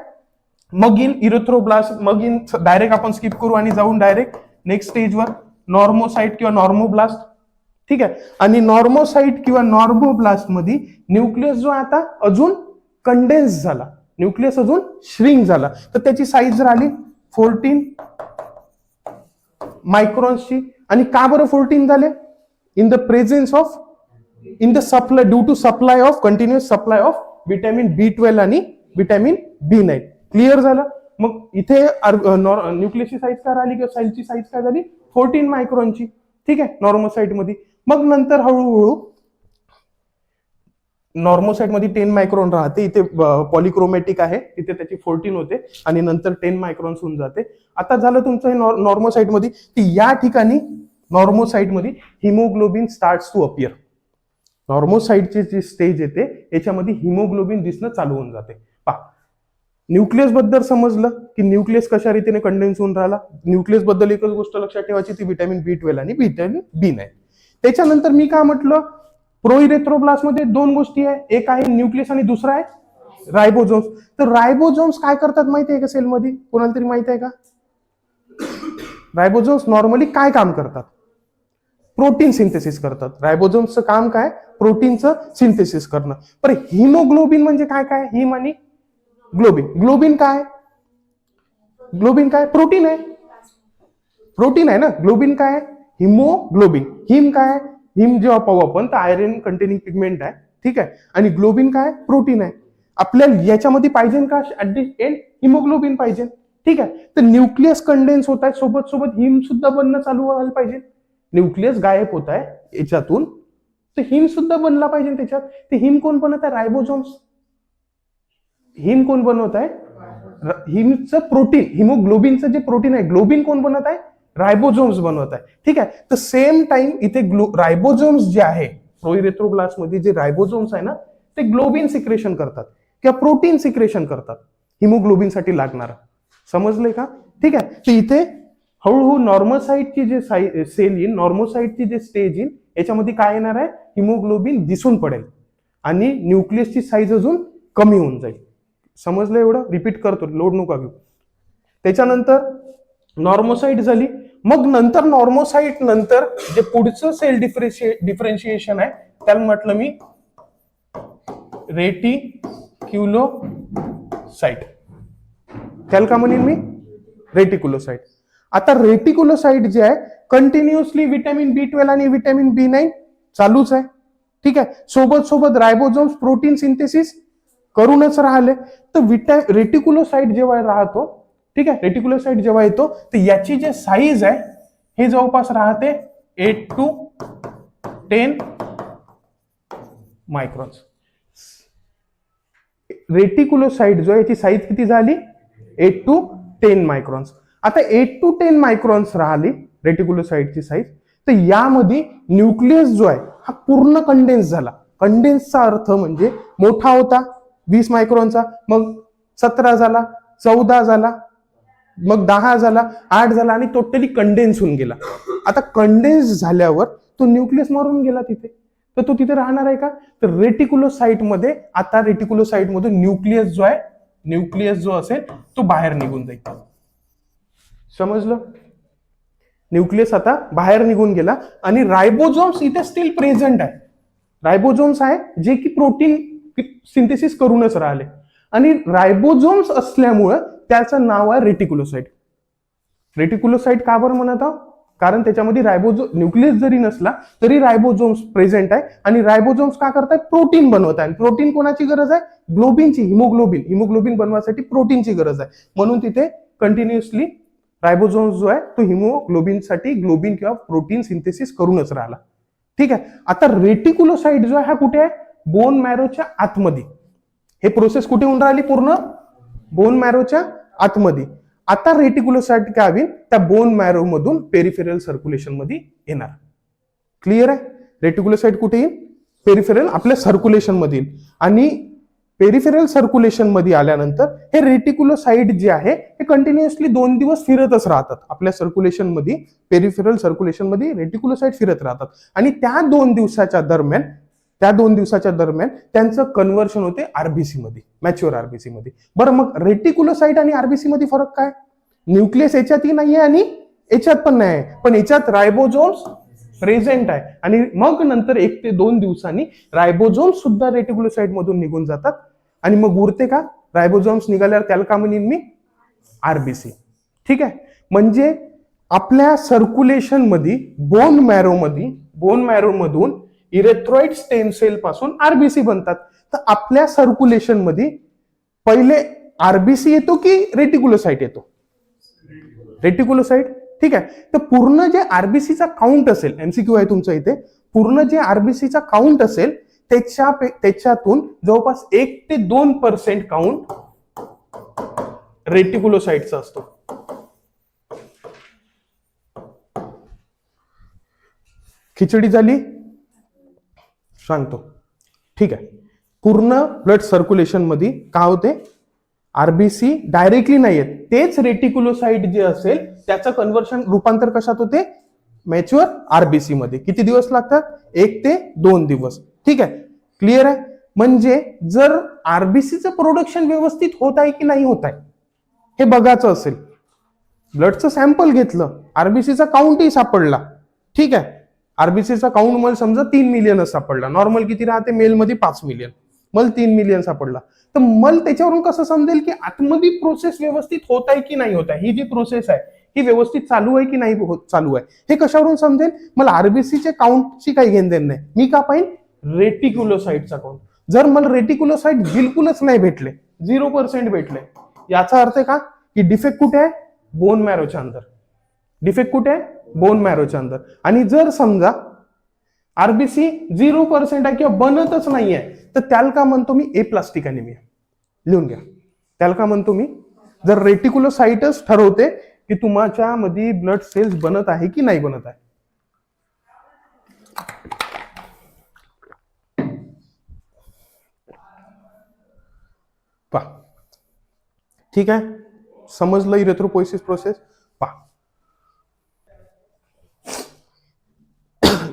मग इन इरेथ्रोब्लास्ट, मग इन डायरेक्ट आपण स्किप करू आणि जाऊन डायरेक्ट नेक्स्ट स्टेजवर नॉर्मोसाइट किंवा नॉर्मोब्लास्ट. ठीक आहे, आणि नॉर्मोसाइट किंवा नॉर्मोब्लास्ट मध्ये न्यूक्लियस जो आता अजून कंडेन्स झाला, न्यूक्लियस अजून श्रिंक झाला, तर त्याची साईज राहिली 14 मायक्रॉन्सची. आणि का बरं 14 झाले, in the presence of supply, due to supply of continuous supply of vitamin B12 आणि विटॅमिन B9. क्लिअर झालं. मग इथे न्यूक्लियसची साईज काय राहिली किंवा साईजची साईज काय झाली 14 मायक्रॉनची. ठीक आहे, नॉर्मोसाइट मध्ये. मग नंतर हळूहळू नॉर्मोसाइट मध्ये 10 मायक्रॉन राहते, इथे पॉलिक्रोमॅटिक आहे तिथे त्याची 14 होते आणि नंतर 10 मायक्रॉन्स होऊन जाते. आता झालं तुमचं हे नॉर्मोसाइट मध्ये. या ठिकाणी नॉर्मोसाइट मध्ये हिमोग्लोबिन स्टार्ट्स टू अपियर. नॉर्मोसाइटची जी स्टेज येते याच्यामध्ये हिमोग्लोबिन दिसणं चालू होऊन जाते. पहा, न्यूक्लियस बद्दल समजलं की न्यूक्लियस कशा रीतीने कंडेन्स होऊन राहिला. न्यूक्लियस बद्दल एकच गोष्ट लक्षात ठेवायची, ती विटॅमिन B12 आणि विटॅमिन B9. त्याच्यानंतर मी काय म्हटलं, प्रोइरेथ्रोब्लास्ट मध्ये दोन गोष्टी आहे, एक आहे न्यूक्लियस आणि दुसरा आहे रायबोझोम्स. तर रायबोझोम्स काय करतात माहिती आहे का सेलमध्ये, कोणाला तरी माहिती आहे का? रायबोझोम्स नॉर्मली काय काम करतात, प्रोटीन सिंथेसिस करतात. रायबोझोम्सचं काम काय, प्रोटीनचं सिंथेसिस करणं. पण हिमोग्लोबिन म्हणजे काय, हिम आणि ग्लोबिन. ग्लोबिन काय प्रोटीन आहे, प्रोटीन आहे ना. ग्लोबिन काय, हिमोग्लोबिन. हिम काय, हिम जेव्हा पाहू आपण तर आयरन कंटेनिंग पिगमेंट आहे. ठीक आहे, आणि ग्लोबिन काय, प्रोटीन आहे. आपल्याला याच्यामध्ये पाहिजे का ऍट द एंड हिमोग्लोबिन पाहिजे. ठीक आहे, तर न्यूक्लियस कंडेन्स होत आहे, सोबत सोबत हिम सुद्धा बनणं चालू व्हायला पाहिजे. न्यूक्लियस गायब होत आहे याच्यातून, तर हिम सुद्धा बनला पाहिजे त्याच्यात. ते हिम कोण बनत आहे, रायबोझोम्स. हिम कोण बनवत आहे? हिमचं प्रोटीन, हिमोग्लोबिनचं जे प्रोटीन आहे, ग्लोबिन कोण बनवत आहे? रायबोझोम्स बनवत आहे. ठीक आहे. तर सेम टाइम इथे रायबोझोम्स जे आहे प्रोइरेथ्रोब्लास्ट मध्ये, जे रायबोझोम्स आहे ना, ते ग्लोबिन सिक्रेशन करतात किंवा प्रोटीन सिक्रेशन करतात हिमोग्लोबिनसाठी लागणार. समजलंय का? ठीक आहे. तर इथे हळूहळू नॉर्मोसाइटची जे सेल येईल, नॉर्मोसाइटची जे स्टेज येईल, याच्यामध्ये काय येणार आहे? हिमोग्लोबिन दिसून पडेल आणि न्यूक्लियसची साईज अजून कमी होऊन जाईल. समजलं एवढं? रिपीट करतो, लोड नका घेऊ. त्याच्यानंतर नॉर्मोसाइट झाली. मग नंतर नॉर्मोसाइट नंतर जे पुढचं सेल डिफरेन्शिएशन आहे त्याला म्हटलं मी रेटिक्युलोसाइट. त्याला का म्हणेन मी? रेटिक्युलोसाइट. आता रेटिक्युलोसाइट जे आहे कंटिन्युअसली व्हिटॅमिन B12 आणि व्हिटॅमिन B9 चालूच आहे. ठीक आहे. सोबत सोबत रायबोझोम्स प्रोटीन सिंथेसिस करूनच राहिले. तर रेटिक्युलोसाइट जेव्हा राहतो, ठीक आहे, रेटिक्युलोसाइट जेव्हा येतो तर याची जे साईज आहे हे जवळपास राहते 8 to 10 मायक्रॉन्स. रेटिक्युलोसाइट जो याची साईज किती झाली? 8 to 10 मायक्रॉन्स. आता 8 to 10 मायक्रॉन्स राहिली रेटिक्युलोसाइटची साईज. तर यामध्ये न्यूक्लियस जो आहे हा पूर्ण कंडेन्स झाला. कंडेन्सचा अर्थ म्हणजे मोठा होता 20 मायक्रॉनचा, मग 17 झाला, 14 झाला, मग 10 झाला, 8 झाला आणि टोटली कंडेन्स होऊन गेला. आता कंडेन्स झाल्यावर तो न्यूक्लियस मारून गेला तिथे, तर तो तिथे राहणार आहे का? तर रेटिक्युलोसाइट मध्ये आता रेटिक्युलोसाइट मधून न्यूक्लियस जो आहे, न्यूक्लियस जो असेल तो बाहेर निघून जाईल. समजलं? न्यूक्लियस आता बाहेर निघून गेला आणि रायबोझोम्स इथे स्टील प्रेझेंट आहे. रायबोझोम्स आहे जे की प्रोटीन सिंथेसिस करूनच राहिले आणि रायबोझोम्स असल्यामुळं त्याचं नाव आहे रेटिक्युलोसाइट. रेटिक्युलोसाइट का बरं म्हणत आहोत? कारण त्याच्यामध्ये न्यूक्लियस जरी नसला तरी रायबोझोम्स प्रेझेंट आहे आणि रायबोझोम्स का करतात? प्रोटीन बनवत आहे. प्रोटीन कोणाची गरज आहे? ग्लोबिनची, हिमोग्लोबिन बनवण्यासाठी प्रोटीनची गरज आहे. म्हणून तिथे कंटिन्युअसली रायबोझोम्स जो आहे तो हिमोग्लोबिनसाठी ग्लोबिन किंवा प्रोटीन सिंथेसिस करूनच राहिला. ठीक आहे. आता रेटिक्युलोसाइट जो आहे हा कुठे आहे? बोन मॅरोच्या आतमध्ये. हे प्रोसेस कुठे होऊन राहिली? पूर्ण बोन मॅरोच्या आतमध्ये. आता रेटिक्युलोसाइट काय होईल? त्या बोन मॅरो मधून पेरिफेरल सर्क्युलेशन मध्ये येणार. क्लिअर आहे? रेटिक्युलोसाइट कुठे येईल? पेरिफेरल आपल्या सर्क्युलेशन मध्ये येईल आणि पेरिफेरल सर्क्युलेशन मध्ये आल्यानंतर हे रेटिक्युलोसाइट जे आहे हे कंटिन्युअसली 2 दिवस फिरतच राहतात आपल्या सर्क्युलेशन मध्ये. पेरिफेरल सर्क्युलेशन मध्ये रेटिक्युलोसाइट फिरत राहतात आणि त्या 2 दिवसाच्या दरम्यान त्यांचं कन्व्हर्शन होते आरबीसी मध्ये, मॅच्युअर आरबीसी मध्ये. बरं, मग रेटिक्युलोसाइट आणि आरबीसी मध्ये फरक काय? न्यूक्लियस याच्यातही नाहीये आणि याच्यात पण नाही आहे, पण याच्यात रायबोझोम्स प्रेझेंट आहे आणि मग नंतर 1 ते 2 दिवसांनी रायबोझोम्स सुद्धा रेटिक्युलोसाइट मधून निघून जातात आणि मग उरते का? रायबोझोम्स निघाल्यावर त्याला का म्हणेन मी? आरबीसी. ठीक आहे. म्हणजे आपल्या सर्क्युलेशन मध्ये बोन मॅरो मधून इरेथ्रोइड स्टेम सेल पासून आरबीसी बनतात. तर आपल्या सर्क्युलेशन मध्ये पहिले आरबीसी येतो की रेटिक्युलोसाइट येतो? रेटिक्युलोसाइट. ठीक आहे. तर पूर्ण जे आरबीसीचा काउंट असेल, एमसीक्यू आहे तुमच्या इथे, पूर्ण जे आरबीसीचा काउंट असेल त्याच्यातून जवळपास 1 ते 2% काउंट रेटिक्युलोसाइटचा असतो. खिचडी झाली? सांगतो. ठीक आहे. पूर्ण ब्लड सर्क्युलेशन मध्ये काय होते? आरबीसी डायरेक्टली नाही येत, तेच रेटिक्युलोसाइट जे असेल त्याचं कन्व्हर्शन, रूपांतर कशात होते? मॅच्युअर आरबीसी मध्ये. किती दिवस लागतात? 1 ते 2 दिवस. ठीक आहे. क्लिअर आहे? म्हणजे जर आरबीसीचं प्रोडक्शन व्यवस्थित होत आहे की नाही होत आहे हे बघायचं असेल, ब्लडचं सॅम्पल घेतलं, आरबीसीचा काउंटही सापडला. ठीक आहे. आरबीसीचा काउंट मला समजा 3 मिलियनच सापडला. नॉर्मल किती राहते? मेल मध्ये 5 मिलियन. मला 3 मिलियन सापडला. तर मला त्याच्यावरून कसं समजेल की आतमध्ये प्रोसेस व्यवस्थित होत आहे की नाही होत आहे? ही जी प्रोसेस आहे ही व्यवस्थित चालू आहे की नाही चालू आहे हे कशावरून समजेल? मला आरबीसीचे काउंटची काही घेणदेण नाही. मी का पाहिजे? रेटिक्युलोसाइटचा काउंट. जर मला रेटिक्युलोसाइट बिलकुलच नाही भेटले, 0% भेटले, याचा अर्थ का की डिफेक्ट कुठे आहे? बोन मॅरोच्या अंदर. डिफेक्ट कुठे आहे? बोन मॅरोच्या अंदर. आणि जर समजा आरबीसी 0% आहे किंवा बनतच नाहीये तर त्याला का म्हणतो मी? Aplastic anaemia. लिहून घ्या. त्याला का म्हणतो मी, जर रेटिक्युलोसाइटच ठरवते की तुमच्या मध्ये ब्लड सेल्स बनत आहे की नाही बनत आहे. पहा, ठीक आहे, समजलं इरेथ्रोपोएसिस प्रोसेस. पहा,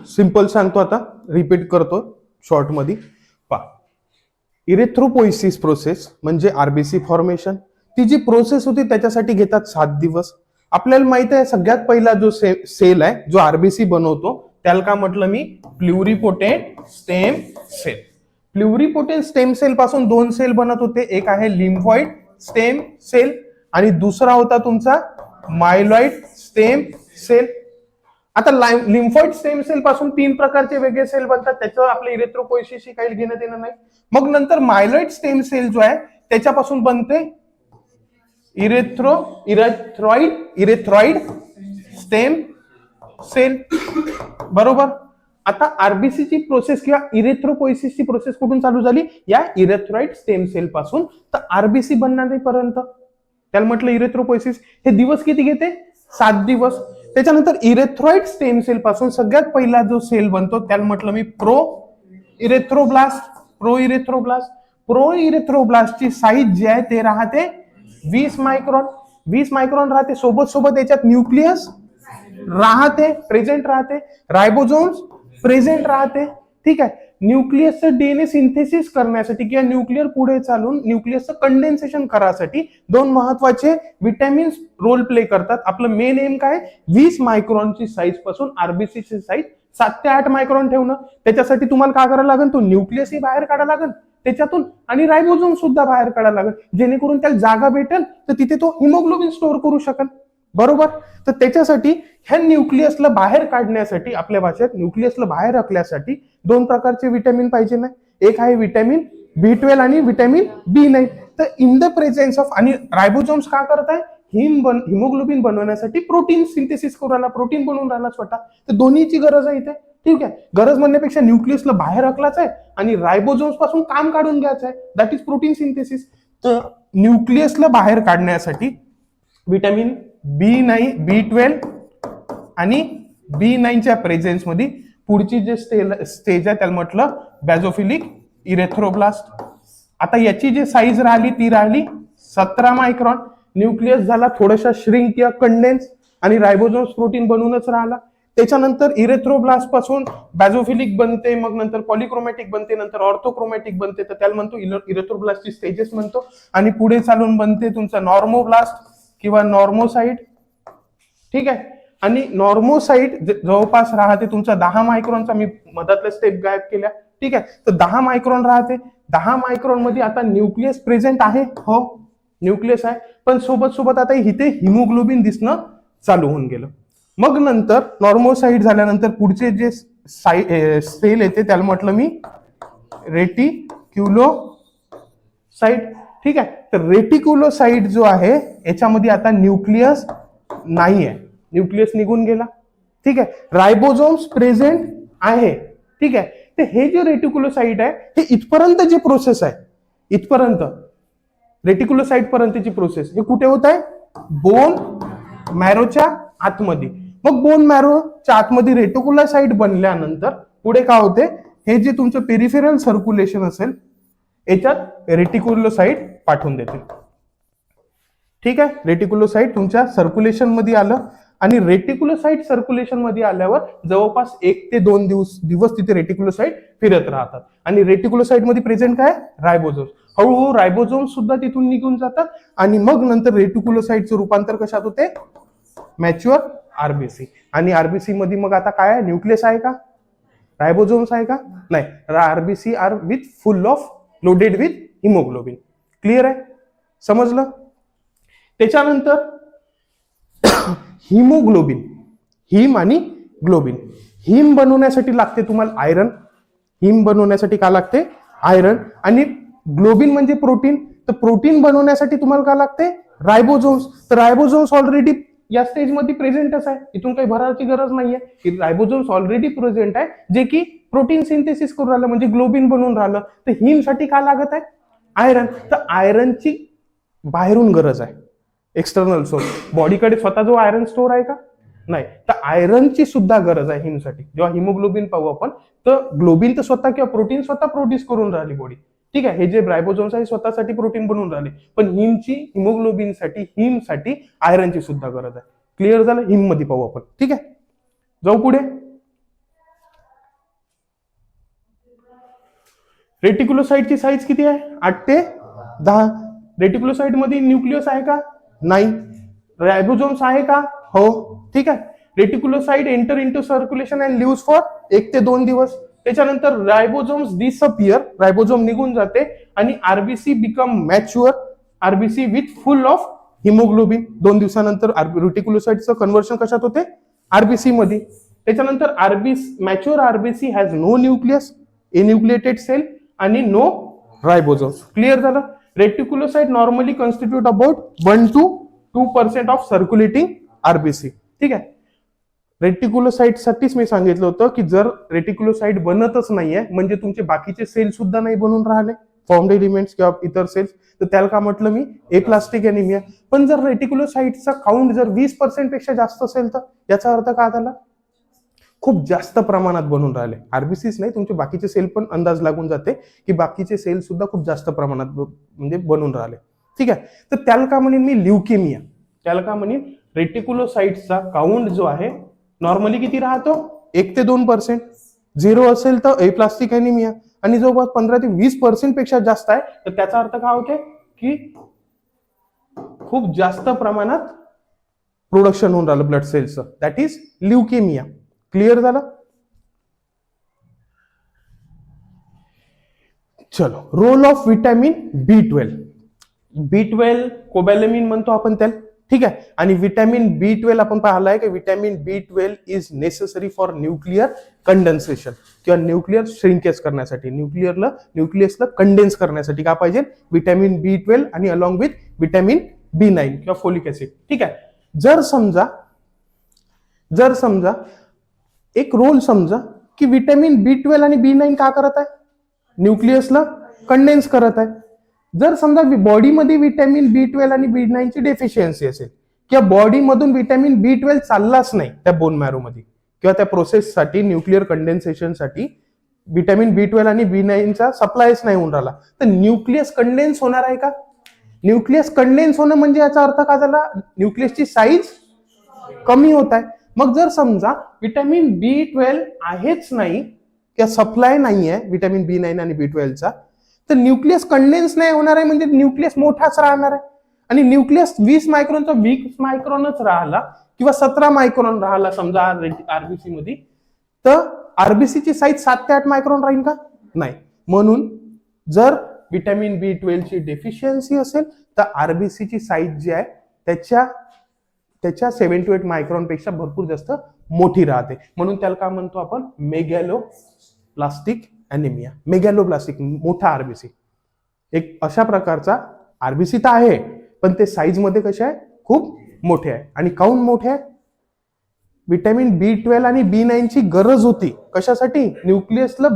सिंपल सांगतो, आता रिपीट करतो शॉर्ट मध्ये. पहा, इरेथ्रोपोएसिस प्रोसेस म्हणजे आरबीसी फॉर्मेशन. ती जी प्रोसेस होती त्याच्यासाठी घेतात 7 दिवस. आपल्याला माहित आहे सगळ्यात पहिला जो सेल आहे जो आरबीसी बनवतो त्याला का म्हटलं मी, pluripotent stem cell. Pluripotent stem cell पासून 2 सेल बनत होते, एक आहे लिम्फॉइड स्टेम सेल आणि दुसरा होता तुमचा मायलॉइड स्टेम सेल. आता लिम्फॉइड स्टेम सेल पासून 3 प्रकारचे वेगळे सेल बनतात, त्याचं आपल्या इरेथ्रोपोएसिसशी काही घेण्यात येणार नाही. मग नंतर मायलॉइड स्टेम सेल जो आहे त्याच्यापासून बनते इरेथ्रॉइड स्टेम सेल. बरोबर. आता आरबीसीची प्रोसेस किंवा इरेथ्रोपोएसिसची प्रोसेस कुठून चालू झाली, या इरेथ्रॉइड स्टेम सेल पासून. तर आरबीसी बनण्यापर्यंत त्याला म्हटलं इरेथ्रोपोएसिस. हे दिवस किती घेते, 7 दिवस. त्याच्यानंतर इरेथ्रॉइड स्टेम सेल पासून सगळ्यात पहिला जो सेल बनतो त्याला म्हटलं मी इरेथ्रोब्लास्ट. प्रो इरेथ्रोब्लास्टची साईज जी आहे ते राहते 20 मायक्रॉन. 20 मायक्रॉन राहते. सोबत याच्यात न्यूक्लियस राहते, प्रेझेंट राहते, रायबोझोम्स प्रेझेंट राहते. ठीक आहे. न्यूक्लियसचं डीएनए सिंथेसिस करण्यासाठी किंवा न्यूक्लियर पुढे चालून न्यूक्लियसचं कंडेन्सेशन करायसाठी 2 महत्वाचे विटॅमिन्स रोल प्ले करतात. आपलं मेन एम काय, 20 मायक्रॉनची साईज पासून आरबीसीची साईज 7 ते 8 मायक्रॉन ठेवणं. त्याच्यासाठी तुम्हाला काय करायला लागेल, तो न्यूक्लियसही बाहेर काढायला लागेल त्याच्यातून आणि रायबोझोम सुद्धा बाहेर काढायला लागेल, जेणेकरून त्याला जागा भेटेल तर तिथे तो हिमोग्लोबिन स्टोअर करू शकेल. बरोबर. तर त्याच्यासाठी ह्या न्यूक्लियसला बाहेर काढण्यासाठी, आपल्या भाषेत न्यूक्लियसला बाहेर राखण्यासाठी 2 प्रकारचे विटॅमिन पाहिजे ना. एक आहे विटॅमिन B12 आणि विटॅमिन B9. तर इन द प्रेझेन्स ऑफ, आणि रायबोझोम्स का करताय, हिमोग्लोबिन बनवण्यासाठी प्रोटीन सिंथेसिस करू राहिला, प्रोटीन बनवून राहिला स्वतः. तर दोन्हीची गरज आहे इथे. ठीक आहे. गरज म्हणण्यापेक्षा न्यूक्लियसला बाहेर राखलाच आहे आणि रायबोझोम्स पासून काम काढून घ्यायचं आहे, दॅट इज प्रोटीन सिंथेसिस. तर न्यूक्लियसला बाहेर काढण्यासाठी विटॅमिन B12 आणि B9च्या प्रेझेन्स मध्ये पुढची जे स्टेज आहे त्याला म्हटलं बॅझोफिलिक इरेथ्रोब्लास्ट. आता याची जी साईज राहिली ती राहिली 17 मायक्रॉन. न्यूक्लियस झाला थोडासा श्रिंक किंवा कंडेन्स आणि रायबोझोम्स प्रोटीन बनवूनच राहिला. त्याच्यानंतर इरेथ्रोब्लास्ट पासून बॅझोफिलिक बनते, मग नंतर पॉलिक्रोमॅटिक बनते, नंतर ऑर्थोक्रोमॅटिक बनते. तर त्याला म्हणतो इरेथ्रोब्लास्टची स्टेजेस म्हणतो. आणि पुढे चालून बनते तुमचा नॉर्मोब्लास्ट किंवा नॉर्मोसाइट. ठीक आहे. आणि नॉर्मोसाइट जवळपास राहते तुमचा 10 मायक्रॉनचा. मी मधातल्या स्टेप गायब केल्या. ठीक आहे. तर 10 मायक्रॉन राहते. 10 मायक्रॉन मध्ये आता न्यूक्लियस प्रेझेंट आहे, हो न्यूक्लियस आहे, पण सोबत आता इथे हिमोग्लोबिन दिसणं चालू होऊन गेलं. मग नंतर नॉर्मोसाइट झाल्यानंतर पुढचे जे सेल येते त्याला म्हटलं मी रेटिक्युलोसाइट. ठीक आहे. तर रेटिक्युलोसाइट जो आहे याच्यामध्ये आता न्यूक्लियस नाही आहे, न्यूक्लियस निघून गेला. ठीक आहे. रायबोझोम्स प्रेझेंट आहे. ठीक आहे. तर हे जे रेटिक्युलोसाइट आहे हे इथपर्यंत जे प्रोसेस आहे, इथपर्यंत रेटिक्युलोसाइट पर्यंतची प्रोसेस हे कुठे होत आहे, बोन मॅरोच्या आतमध्ये. मग बोन मॅरोच्या आतमध्ये रेटिक्युलोसाइट बनल्यानंतर पुढे काय होते, हे जे तुमचं पेरिफेरल सर्क्युलेशन असेल याच्यात रेटिक्युलोसाइट पाठवून देते. ठीक आहे. रेटिक्युलोसाइट तुमच्या सर्क्युलेशन मध्ये आलं आणि रेटिक्युलोसाइट सर्क्युलेशन मध्ये आल्यावर जवळपास 1 ते 2 दिवस तिथे रेटिक्युलोसाइट फिरत राहतात. आणि रेटिक्युलोसाइट मध्ये प्रेझेंट काय, रायबोझोम्स. हळूहळू रायबोझोम्स सुद्धा तिथून निघून जातात आणि मग नंतर रेटिक्युलोसाइटचं रूपांतर कशात होते, मॅच्युअर आरबीसी. आणि आरबीसी मध्ये मग आता काय आहे, न्यूक्लियस आहे का, रायबोझोम्स आहे का, नाही. RBC are with full of loaded with haemoglobin. Clear आहे, समजलं. त्याच्यानंतर हिमोग्लोबिन, हिम आणि ग्लोबिन. हिम बनवण्यासाठी लागते तुम्हाला आयरन. हिम बनवण्यासाठी काय लागते, आयरन. आणि ग्लोबिन म्हणजे प्रोटीन. तर प्रोटीन बनवण्यासाठी तुम्हाला काय लागते, रायबोझोम्स. तर रायबोझोम्स ऑलरेडी या स्टेज मध्ये प्रेझेंटच आहे, इथून काही भरायची गरज नाहीये. रायबोझोम्स ऑलरेडी प्रेझेंट आहे जे की प्रोटीन सिंथेसिस करून राहिलं, म्हणजे ग्लोबिन बनवून राहिलं. तर हिम साठी काय लागत आहे, आयरन. तर आयरनची बाहेरून गरज आहे, एक्सटर्नल सोर्स. बॉडीकडे स्वतः जो आयरन स्टोर आहे का? नाही. तर आयरनची सुद्धा गरज आहे हिमसाठी. जेव्हा हिमोग्लोबिन पाहू आपण, तर ग्लोबिन तर स्वतः किंवा प्रोटीन स्वतः प्रोड्यूस करून राहिली बॉडी, ठीक आहे. हे जे रायबोझोम्स आहे स्वतःसाठी प्रोटीन बनवून राहिले, पण हिमोग्लोबिनसाठी हिमसाठी आयरनची सुद्धा गरज आहे. क्लिअर झालं? हिम मध्ये पाहू आपण, ठीक आहे. जाऊ पुढे. रेटिक्युलोसाइटची साईज किती आहे? 8 ते 10. रेटिक्युलोसाइट मध्ये न्यूक्लियस आहे का? नाही. रायबोझोम्स आहे का? हो, ठीक आहे. Reticulocyte enter into circulation and lives for 1 ते 2 दिवस. त्याच्यानंतर रायबोझोम्स डिसअपियर, रायबोझोम निघून जाते आणि RBC become mature RBC with full of haemoglobin. 2 दिवसानंतर रेटिक्युलोसाइटचं कन्व्हर्शन कशात होते? आरबीसी मध्ये. त्याच्यानंतर mature RBC has no nucleus, enucleated cell आणि नो रायबोझोम्स. क्लिअर झालं? Reticulocyte normally constitute about 1 to 2% of circulating RBC, ठीक आहे. रेटिक्युलोसाइट साठीच मी सांगितलं होतं की जर रेटिक्युलोसाइट बनतच नाहीये, म्हणजे तुमचे बाकीचे सेल सुद्धा नाही बनून राहिले, फॉर्म्ड एलिमेंट्स किंवा इतर सेल्स, तर त्याला का म्हटलं मी? Aplastic anaemia. पण जर रेटिक्युलोसाइटचा काउंट जर 20% पेक्षा जास्त असेल तर याचा अर्थ काय झाला? खूप जास्त प्रमाणात बनून राहिले. आरबीसीच नाही, तुमचे बाकीचे सेल पण अंदाज लागून जाते की बाकीचे सेल सुद्धा खूप जास्त प्रमाणात म्हणजे बनून राहिले, ठीक आहे. तर त्याला का म्हणेन मी? ल्युकेमिया. त्याला का म्हणेन? रेटिक्युलोसाइटचा काउंट जो आहे नॉर्मली किती राहतो? 1 ते 2%. 0 असेल तर एप्लास्टिक एनिमिया, आणि जवळपास 15 ते 20% पेक्षा जास्त आहे तर त्याचा अर्थ काय होते की खूप जास्त प्रमाणात प्रोडक्शन होऊन राहिलं ब्लड सेल्सचं, दॅट इज ल्युकेमिया. क्लिअर झालं? चलो, role of vitamin B12. B12 कोबॅलेमिन म्हणतो आपण त्याला, ठीक आहे. आणि विटॅमिन B12 आपण पाहिलाय की vitamin B12 is necessary for nuclear condensation किंवा न्यूक्लिअर श्रिंकेज करण्यासाठी, न्यूक्लियसला कंडेन्स करण्यासाठी काय पाहिजे? विटॅमिन B12 आणि अलॉंग विथ विटॅमिन B9 किंवा फोलिक ऍसिड, ठीक आहे. जर समजा एक रोल समजा की विटॅमिन B12 आणि B9 का करत आहे? न्यूक्लियसला कंडेन्स करत आहे. जर समजा बॉडीमध्ये विटॅमिन B12 आणि B9 ची डेफिशियन्सी असेल किंवा बॉडीमधून विटॅमिन B12 चाललाच नाही त्या बोन मॅरो मध्ये किंवा त्या प्रोसेससाठी, न्यूक्लिअर कंडेन्सेशनसाठी विटॅमिन B12 आणि B9 चा सप्लायच नाही होऊन राहिला, तर न्यूक्लियस कंडेन्स होणार आहे का? न्यूक्लियस कंडेन्स होणं म्हणजे याचा अर्थ काय झाला? न्यूक्लियसची साईज कमी होत आहे. मग जर समजा विटॅमिन B12 आहेच नाही किंवा सप्लाय नाही आहे विटॅमिन B9 आणि B12 चा, तर न्यूक्लियस कंडेन्स नाही होणार आहे, म्हणजे न्यूक्लियस मोठाच राहणार आहे. आणि न्यूक्लियस 20 मायक्रॉनचा 20 मायक्रॉनच राहिला किंवा 17 मायक्रॉन राहिला समजा आरबीसी मध्ये, तर आरबीसीची साईज 7 ते 8 मायक्रॉन राहील का? नाही. म्हणून जर विटॅमिन B12 ची डेफिशियन्सी असेल तर आरबीसीची साईज जी आहे त्याच्या 7 to 8 मायक्रॉन पेक्षा भरपूर जास्त मोठी राहते. म्हणून त्याला काय म्हणतो आपण? मेगॅलोप्लास्टिक एनिमिया. मेगॅलोप्लास्टिक, मोठा आरबीसी. एक अशा प्रकारचा आरबीसी तर आहे, पण ते साईज मध्ये कसे आहे? खूप मोठे आहे. आणि काऊन मोठे आहे? विटॅमिन B12 आणि B9 ची गरज होती कशासाठी? न्यूक्लियसला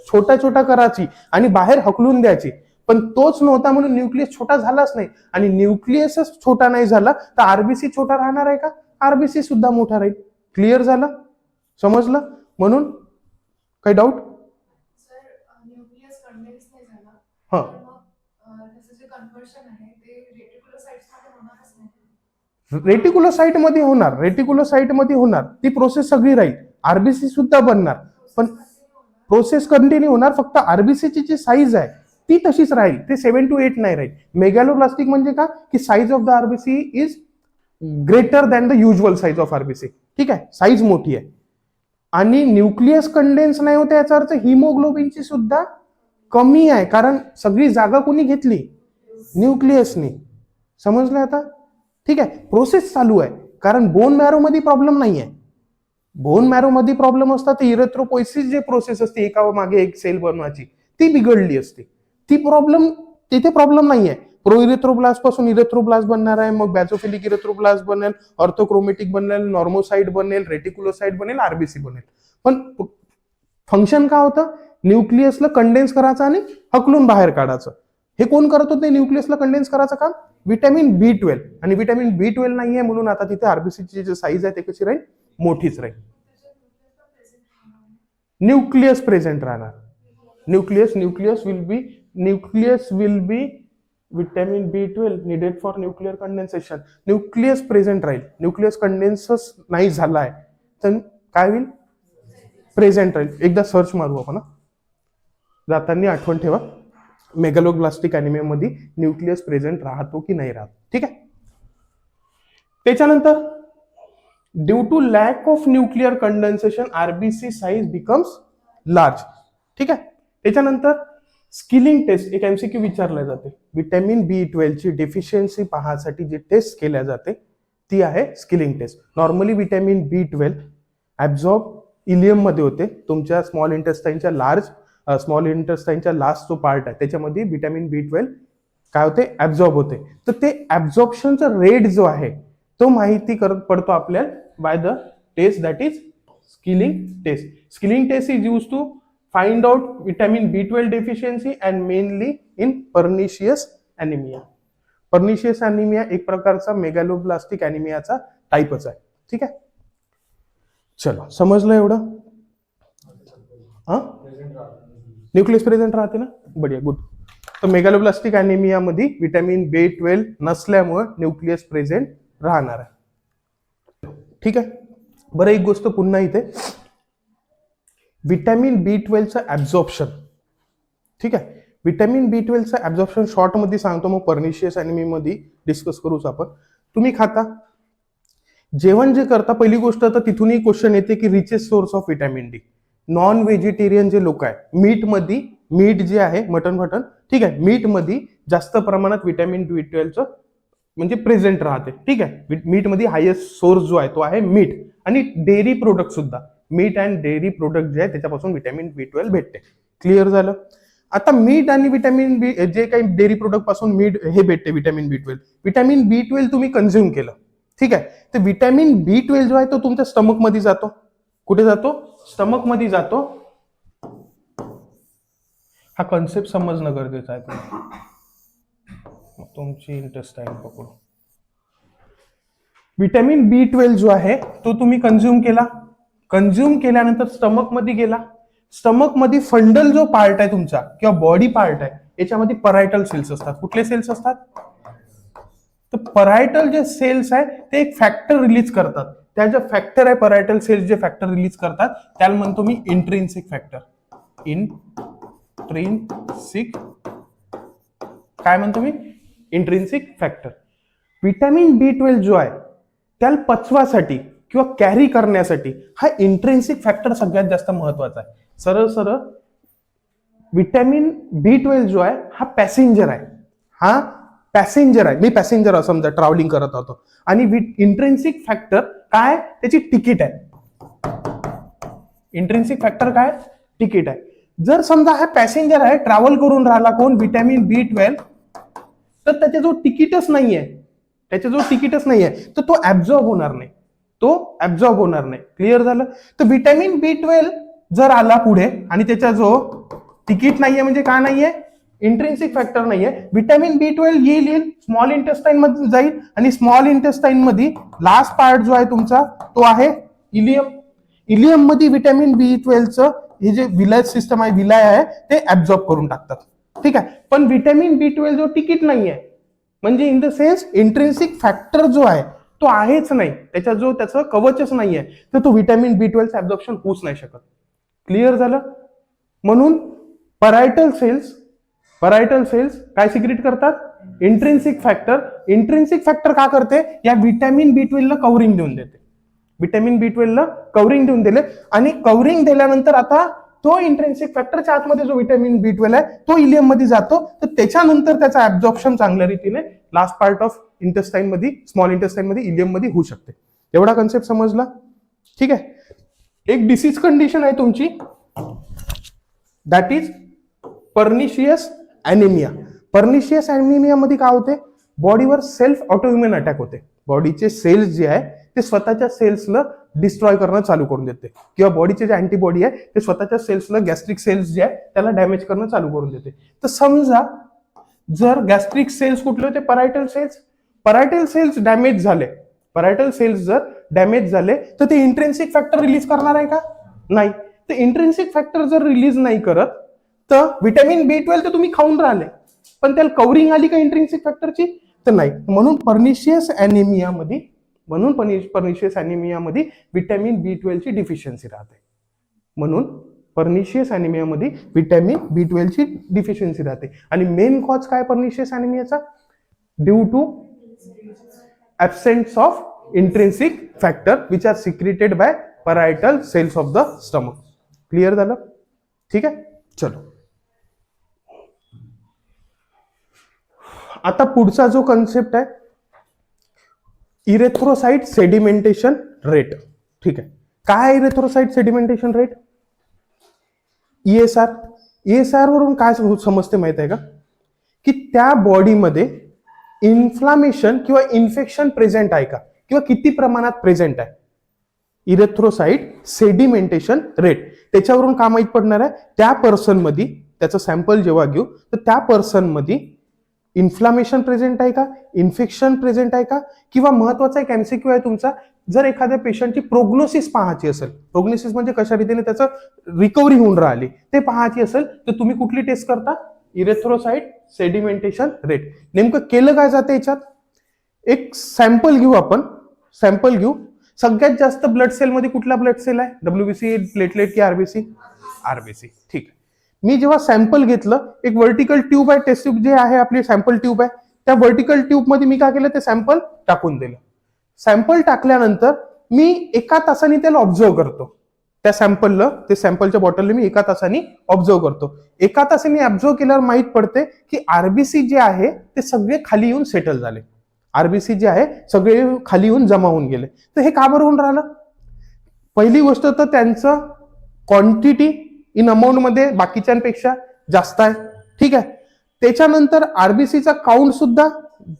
छोटा करायची आणि बाहेर हकलून द्यायची, पण तोच नव्हता म्हणून न्यूक्लियस छोटा झालाच नाही. आणि न्यूक्लियसच छोटा नाही झाला तर आरबीसी छोटा राहणार आहे का? आरबीसी सुद्धा मोठा राहील. क्लिअर झालं? समजलं? म्हणून काही डाऊट? हा, रेटिक्युलोसाइट मध्ये होणार, ती प्रोसेस सगळी राहील. आरबीसी सुद्धा बनणार, पण प्रोसेस कंटिन्यू होणार. फक्त आरबीसीची जी साईज आहे ती तशीच राहील, ते 7 to 8 नाही राहील. मेगॅलोप्लास्टिक म्हणजे का? की size of the RBC is greater than the usual size of RBC, ठीक आहे. साईज मोठी आहे. आणि न्यूक्लियस कंडेन्स नाही होते याचा अर्थ हिमोग्लोबिनची सुद्धा कमी आहे, कारण सगळी जागा कोणी घेतली? न्यूक्लियसनी. समजलं आता? ठीक आहे. प्रोसेस चालू आहे, कारण बोन मॅरो मध्ये प्रॉब्लेम नाही आहे. बोन मॅरो मध्ये प्रॉब्लेम असतात तर इरेथ्रोपोइसिस जे प्रोसेस असते एका मागे एक सेल बनवायची ती बिघडली असते. तिथे प्रॉब्लेम नाहीये. प्रो इरेथ्रोब्लास्ट पासून इरेथ्रोब्लास्ट बनणार आहे, मग बॅझोफिलिक इरेथ्रोब्लास्ट बनेल, ऑर्थोक्रोमॅटिक बनेल, नॉर्मोसाइट बनेल, रेटिक्युलोसाइट बनेल, आरबीसी बनेल. पण फंक्शन काय होतं? न्यूक्लियसला कंडेन्स करायचं आणि हकलून बाहेर काढायचं. हे कोण करत होते न्यूक्लियसला कंडेन्स करायचं काम? Vitamin B12. आणि विटॅमिन B12 नाहीये म्हणून आता तिथे आरबीसीची जी साईज आहे ते कशी राहील? मोठीच राहील. न्यूक्लियस प्रेझेंट राहणार. Nucleus will be vitamin B12 needed for nuclear condensation. Nucleus present राहील. न्यूक्लियस कंडेन्सच नाही झालाय तर काय होईल? प्रेझेंट राहील. एकदा सर्च मारू आपण. जाताना आठवण ठेवा, मेगॅलोब्लास्टिक अॅनिमिया मध्ये न्यूक्लियस प्रेझेंट राहतो की नाही राहत. ठीक आहे. त्याच्यानंतर due to lack of nuclear condensation RBC size becomes large. ठीक आहे. त्याच्यानंतर स्किलिंग टेस्ट एक एमसीक्यू विचारल्या जाते. विटॅमिन B12 ची डेफिशियन्सी पाहण्यासाठी जी टेस्ट केल्या जाते ती आहे Schilling test. Normally vitamin B12 absorb ileum मध्ये होते. तुमच्या स्मॉल इंटेस्टाईनच्या लास्ट जो पार्ट आहे त्याच्यामध्ये विटॅमिन B12 काय होते? ऍब्झॉर्ब होते. तर ते ऍब्झॉर्प्शनचा रेट जो आहे तो माहिती करत पडतो आपल्याला by the test that is Schilling test. Schilling test is use to find out vitamin B12 deficiency and mainly in pernicious anaemia. Pernicious anaemia एक प्रकारचा मेगॅलोब्लास्टिक अॅनिमियाचा टाईपच आहे. ठीक आहे. चलो, समजलं एवढं? न्यूक्लियस प्रेझेंट राहते ना? बढिया, गुड. तर मेगॅलोब्लास्टिक अॅनिमिया मध्ये विटॅमिन B12 नसल्यामुळे न्यूक्लियस प्रेझेंट राहणार आहे. ठीक आहे. बरं, एक गोष्ट पुन्हा इथे, विटॅमिन B12 चं ऍब्झॉर्प्शन. ठीक आहे. विटॅमिन B12 चं ऍब्झॉर्प्शन शॉर्ट मध्ये सांगतो, मग पर्निशियस अॅनिमिया मध्ये डिस्कस करूच आपण. तुम्ही खाता जेवण जे करता, पहिली गोष्ट तर तिथूनही क्वेश्चन येते की richest source of vitamin D. Non vegetarian जे लोक आहे, मीट जे आहे, मटन, ठीक आहे, मीट मध्ये जास्त प्रमाणात विटॅमिन B12 चं म्हणजे प्रेझेंट राहते. ठीक आहे. मीट मध्ये हायेस्ट सोर्स जो आहे तो आहे मीट. आणि डेअरी प्रोडक्ट सुद्धा, मीट अँड डेअरी प्रोडक्ट जे आहे त्याच्यापासून विटॅमिन B12 भेटते. क्लिअर झालं? आता मीट आणि विटॅमिन बी जे काही डेअरी प्रोडक्ट पासून मीट हे भेटते विटॅमिन B12. विटॅमिन B12 तुम्ही कन्झ्युम केलं, ठीक आहे, तर विटॅमिन B12 जो आहे तो तुमच्या स्टमक मध्ये जातो. कुठे जातो? स्टमक मध्ये जातो. हा कॉन्सेप्ट समजणं गरजेचं आहे. तुमची इंटेस्टाईन पकडू. विटॅमिन B12 जो आहे तो तुम्ही कन्झ्युम केल्यानंतर स्टमक मध्ये गेला. स्टमक मध्ये फंडल जो पार्ट आहे तुमचा किंवा बॉडी पार्ट आहे याच्यामध्ये परायटल सेल्स असतात. कुठले सेल्स असतात? तर परायटल जे सेल्स आहे ते एक फॅक्टर रिलीज करतात. त्या जे फॅक्टर आहे परायटल सेल्स जे फॅक्टर रिलीज करतात त्याला म्हणतो मी इंट्रिन्सिक फॅक्टर. काय म्हणतो मी? Intrinsic factor. विटॅमिन B12 जो आहे त्याला पचवासाठी किंवा कॅरी करण्यासाठी हा इंट्रिन्सिक फॅक्टर सगळ्यात जास्त महत्वाचा आहे. सरळ विटॅमिन B12 जो आहे हा पॅसेंजर आहे. मी पॅसेंजर समजा ट्रॅव्हलिंग करत होतो आणि इंट्रिन्सिक फॅक्टर काय? त्याची तिकीट आहे. इंट्रिन्सिक फॅक्टर काय? तिकीट आहे. जर समजा हा पॅसेंजर आहे, ट्रॅव्हल करून राहिला कोण? विटॅमिन B12, तर त्याच्याजवळ तिकीटच नाहीये तर तो ऍब्झॉर्ब होणार नाही. क्लिअर झालं? तर विटॅमिन B12 जर आला पुढे आणि त्याच्याजवळ तिकीट नाहीये म्हणजे काय नाहीये? इंट्रिन्सिक फॅक्टर नाहीये. विटॅमिन B12 येईल स्मॉल इंटेस्टाईन मध्ये जाईल आणि स्मॉल इंटेस्टाईन मध्ये लास्ट पार्ट जो आहे तुमचा तो आहे इलियम मध्ये विटॅमिन B12 चं हे जे विलाय आहे ते ऍब्झॉर्ब करून टाकतात. ठीक आहे. पण विटॅमिन B12 जो तिकीट नाहीये म्हणजे in the sense intrinsic factor जो आहे तो आहेच नाही, त्याचं कवचच नाहीये, तर तो विटॅमिन B12 ऍब्झॉर्प्शन होऊच नाही शकत. क्लिअर झालं? म्हणून परायटल सेल्स काय सिक्रेट करतात? इंट्रिन्सिक फॅक्टर का करते? या विटॅमिन B12 ला कव्हरिंग देऊन देते. विटॅमिन B12 ला कव्हरिंग देऊन दिले आणि कव्हरिंग दिल्यानंतर आता तो इंट्रिन्सिक फॅक्टरच्या आतमध्ये जो विटॅमिन B12 आहे तो इलियम मध्ये जातो. तर त्याच्यानंतर त्याचा ऍब्झॉर्प्शन चांगल्या रीतीने लास्ट पार्ट ऑफ इंटेस्टाईन मध्ये, स्मॉल इंटेस्टाईन मध्ये, इलियम मध्ये होऊ शकते. एवढा कन्सेप्ट समजला? ठीक आहे. एक डिसीज कंडिशन आहे तुमची, that is pernicious anaemia. Pernicious anaemia मध्ये काय होते? बॉडीवर सेल्फ ऑटोइम्युन अटॅक होते. बॉडीचे सेल्स जे आहे ते स्वतःच्या सेल्सला डिस्ट्रॉय करणं चालू करून देते किंवा बॉडीचे जे अँटीबॉडी आहे ते स्वतःच्या सेल्सला, गॅस्ट्रिक सेल्स जे आहे त्याला डॅमेज करणं चालू करून देते. तर समजा जर गॅस्ट्रिक सेल्स कुठले होते, परायटल सेल्स डॅमेज झाले, परायटल सेल्स जर डॅमेज झाले तर ते इंट्रिन्सिक फॅक्टर रिलीज करणार आहे का? नाही. तर इंट्रिन्सिक फॅक्टर जर रिलीज नाही करत तर व्हिटॅमिन B12 तर तुम्ही खाऊन राहिले, पण त्याला कव्हरिंग आली का इंट्रिन्सिक फॅक्टरची? तर नाही. म्हणून पर्निशियस ॲनिमियामध्ये व्हिटॅमिन B12 ची डिफिशियन्सी राहते. म्हणून पर्निशियस ॲनिमियामध्ये व्हिटॅमिन B12 ची डिफिशियन्सी राहते. आणि मेन कॉज काय पर्निशियस ॲनिमियाचा? Due to absence of intrinsic factor which are secreted by parietal cells of the stomach. Clear झालं? ठीक आहे, चलो आता पुढचा जो कन्सेप्ट आहे इरेथ्रोसाइट सेडिमेंटेशन रेट. ठीक आहे, काय इरेथ्रोसाइट सेडिमेंटेशन रेट? ESR वरून काय समजते माहित आहे का? की त्या बॉडीमध्ये इन्फ्लामेशन किंवा इन्फेक्शन प्रेझेंट आहे का, किंवा किती प्रमाणात प्रेझेंट आहे. इरेथ्रोसाइट सेडिमेंटेशन रेट त्याच्यावरून का माहित पडणार आहे? त्या पर्सन मध्ये त्याचं सॅम्पल जेव्हा घेऊ तर त्या पर्सन मध्ये इन्फ्लामेशन प्रेझेंट आहे का, इन्फेक्शन प्रेझेंट आहे का, किंवा महत्वाचा एक MCQ आहे तुमचा, जर एखाद्या पेशंटची प्रोग्नोसिस पाहायची असेल, प्रोग्नोसिस म्हणजे कशा रीतीने त्याचं रिकव्हरी होऊन राहिली ते पाहायची असेल, तर तुम्ही कुठली टेस्ट करता? Erythrocyte sedimentation rate. नेमकं केलं काय जाते याच्यात? एक सॅम्पल घेऊ आपण, सॅम्पल घेऊ. सगळ्यात जास्त ब्लड सेल मध्ये कुठला ब्लड सेल आहे? WBC, प्लेटलेट की RBC? RBC. ठीक आहे. मी जेव्हा सॅम्पल घेतलं, एक व्हर्टिकल ट्यूब आहे, टेस्ट ट्यूब जे आहे आपली सॅम्पल ट्यूब आहे, त्या व्हर्टिकल ट्यूब मध्ये मी काय केलं? ते सॅम्पल टाकून दिलं. सॅम्पल टाकल्यानंतर मी एका तासाने त्याला ऑब्झर्व करतो. त्या सॅम्पलला, ते सॅम्पलच्या बॉटलला मी एका तासाने ऑब्झर्व करतो. एका तासाने ऑब्झर्व केल्यावर माहित पडते की RBC जे आहे ते सगळे खाली येऊन सेटल झाले. RBC जे आहे सगळे खाली येऊन जमा होऊन गेले. तर हे का बरं होऊन राहिलं? पहिली गोष्ट तर त्यांचं क्वांटिटी इन अमाऊंट मध्ये बाकीच्यांपेक्षा जास्त आहे. ठीक आहे. त्याच्यानंतर RBCचा काउंट सुद्धा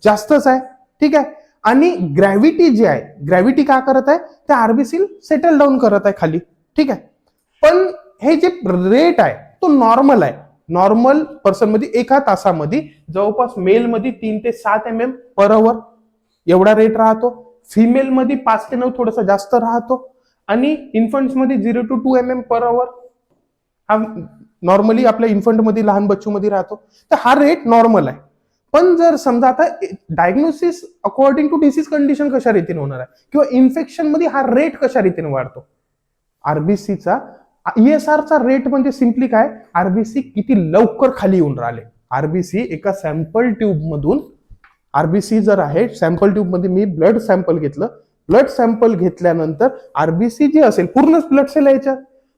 जास्तच आहे. ठीक आहे. आणि ग्रॅव्हिटी जी आहे, ग्रॅव्हिटी का करत आहे? त्या RBC सेटल डाऊन करत आहे खाली. ठीक आहे. पण हे जे रेट आहे तो नॉर्मल आहे. नॉर्मल पर्सन मध्ये एका तासामध्ये जवळपास मेल मध्ये 3 ते 7 mm पर आवर एवढा रेट राहतो. फिमेल मध्ये 5 ते 9 थोडासा जास्त राहतो. आणि इन्फंट्स मध्ये 0 to 2 mm पर आवर हा नॉर्मली आपल्या इन्फंट मध्ये, लहान बच्चू मध्ये राहतो. तर हा रेट नॉर्मल आहे. पण जर समजा आता diagnosis according to disease condition कशा रीतीने होणार आहे, किंवा इन्फेक्शन मध्ये हा रेट कशा रीतीने वाढतो? RBCचा ESRचा रेट म्हणजे सिम्पली काय? RBC किती लवकर खाली येऊन राहिले. RBC एका सॅम्पल ट्यूब मधून, RBC जर आहे सॅम्पल ट्यूब मध्ये मी ब्लड सॅम्पल घेतलं, ब्लड सॅम्पल घेतल्यानंतर RBC जे असेल पूर्णच ब्लड सेल यायच्या,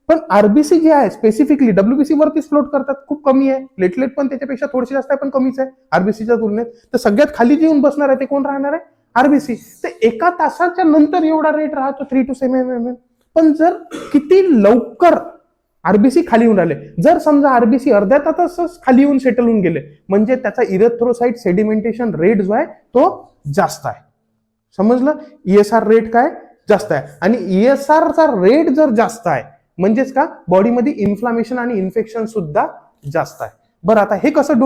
पण RBC जे आहे स्पेसिफिकली WBC वरतीच फ्लोट करतात, खूप कमी आहे. प्लेटलेट पण त्याच्यापेक्षा थोडीशी जास्त आहे पण कमीच आहे RBCच्या तुलनेत. तर सगळ्यात खाली जे येऊन बसणार आहे ते कोण राहणार आहे? RBC. तर एका तासाच्या नंतर एवढा रेट राहतो 3 to 7 mm. पण जर किती लवकर RBC खाली येऊन राहिले, जर समजा RBC अर्ध्या तासातच खाली येऊन सेटल होऊन गेले, म्हणजे त्याचा इरेथ्रोसाइट सेडिमेंटेशन रेट जो आहे तो जास्त आहे. समजलं? ESR रेट काय? जास्त आहे. आणि ESRचा रेट जर जास्त आहे म्हणजेच का बॉडीमध्ये इन्फ्लामेशन आणि इन्फेक्शन सुद्धा जास्त आहे. बरं, आता हे कसं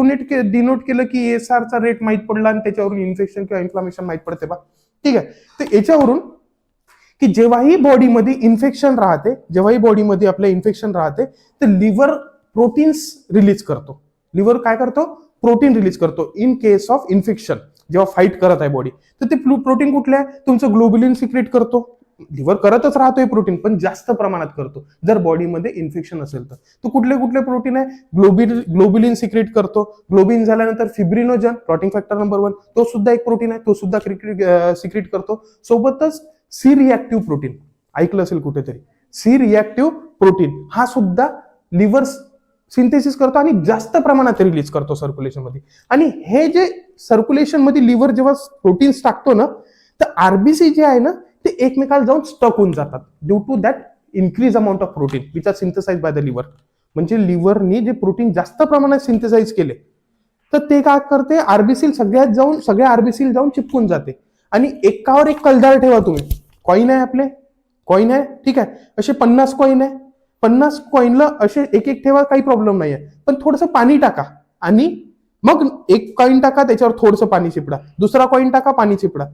डिनोट केलं की ESRचा रेट माहित पडला आणि त्याच्यावरून इन्फेक्शन किंवा इन्फ्लामेशन माहित पडते बा? ठीक आहे. तर याच्यावरून की जेव्हाही बॉडीमध्ये इन्फेक्शन राहते, जेव्हाही बॉडीमध्ये आपल्या इन्फेक्शन राहते, तर लिव्हर प्रोटीन्स रिलीज करतो. लिव्हर काय करतो? प्रोटीन रिलीज करतो. इन केस ऑफ इन्फेक्शन जेव्हा फाईट करत आहे बॉडी, तर ते प्रोटीन कुठले आहे? तुमचं ग्लोबुलिन सिक्रेट करतो. लिव्हर करतच राहतो हे प्रोटीन, पण जास्त प्रमाणात करतो जर बॉडीमध्ये इन्फेक्शन असेल तर. तो कुठले कुठले प्रोटीन आहे? ग्लोबुलिन सिक्रेट करतो. ग्लोबिन झाल्यानंतर फिब्रिनोजन, क्लॉटिंग फॅक्टर नंबर 1, तो सुद्धा एक प्रोटीन आहे, तो सुद्धा सिक्रेट करतो. सोबतच सी रिएक्टिव्ह प्रोटीन, ऐकलं असेल कुठेतरी, सी रिएक्टिव्ह प्रोटीन हा सुद्धा लिव्हर सिंथेसिस करतो आणि जास्त प्रमाणात रिलीज करतो सर्क्युलेशन मध्ये. आणि हे जे सर्क्युलेशन मध्ये लिव्हर जेव्हा प्रोटीन्स टाकतो ना, तर RBC जे आहे ना ते एकमेकाला जाऊन स्टक होऊन जातात due to that increase amount of protein which are synthesize by the liver. म्हणजे लिव्हरनी जे प्रोटीन जास्त प्रमाणात सिंथेसाइज केले तर ते काय करते? RBC सगळ्या RBC जाऊन चिपकून जाते. आणि एकावर एक कलदार ठेवा तुम्ही. कॉइन आहे आपले, कॉइन आहे, ठीक आहे, असे 50 कॉइन आहे, 50 कॉइनला असे एक एक ठेवा, काही प्रॉब्लेम नाही आहे. पण थोडंसं पाणी टाका आणि मग एक कॉईन टाका, त्याच्यावर थोडंसं पाणी चिपडा, दुसरा कॉईन टाका, पाणी चिपडा,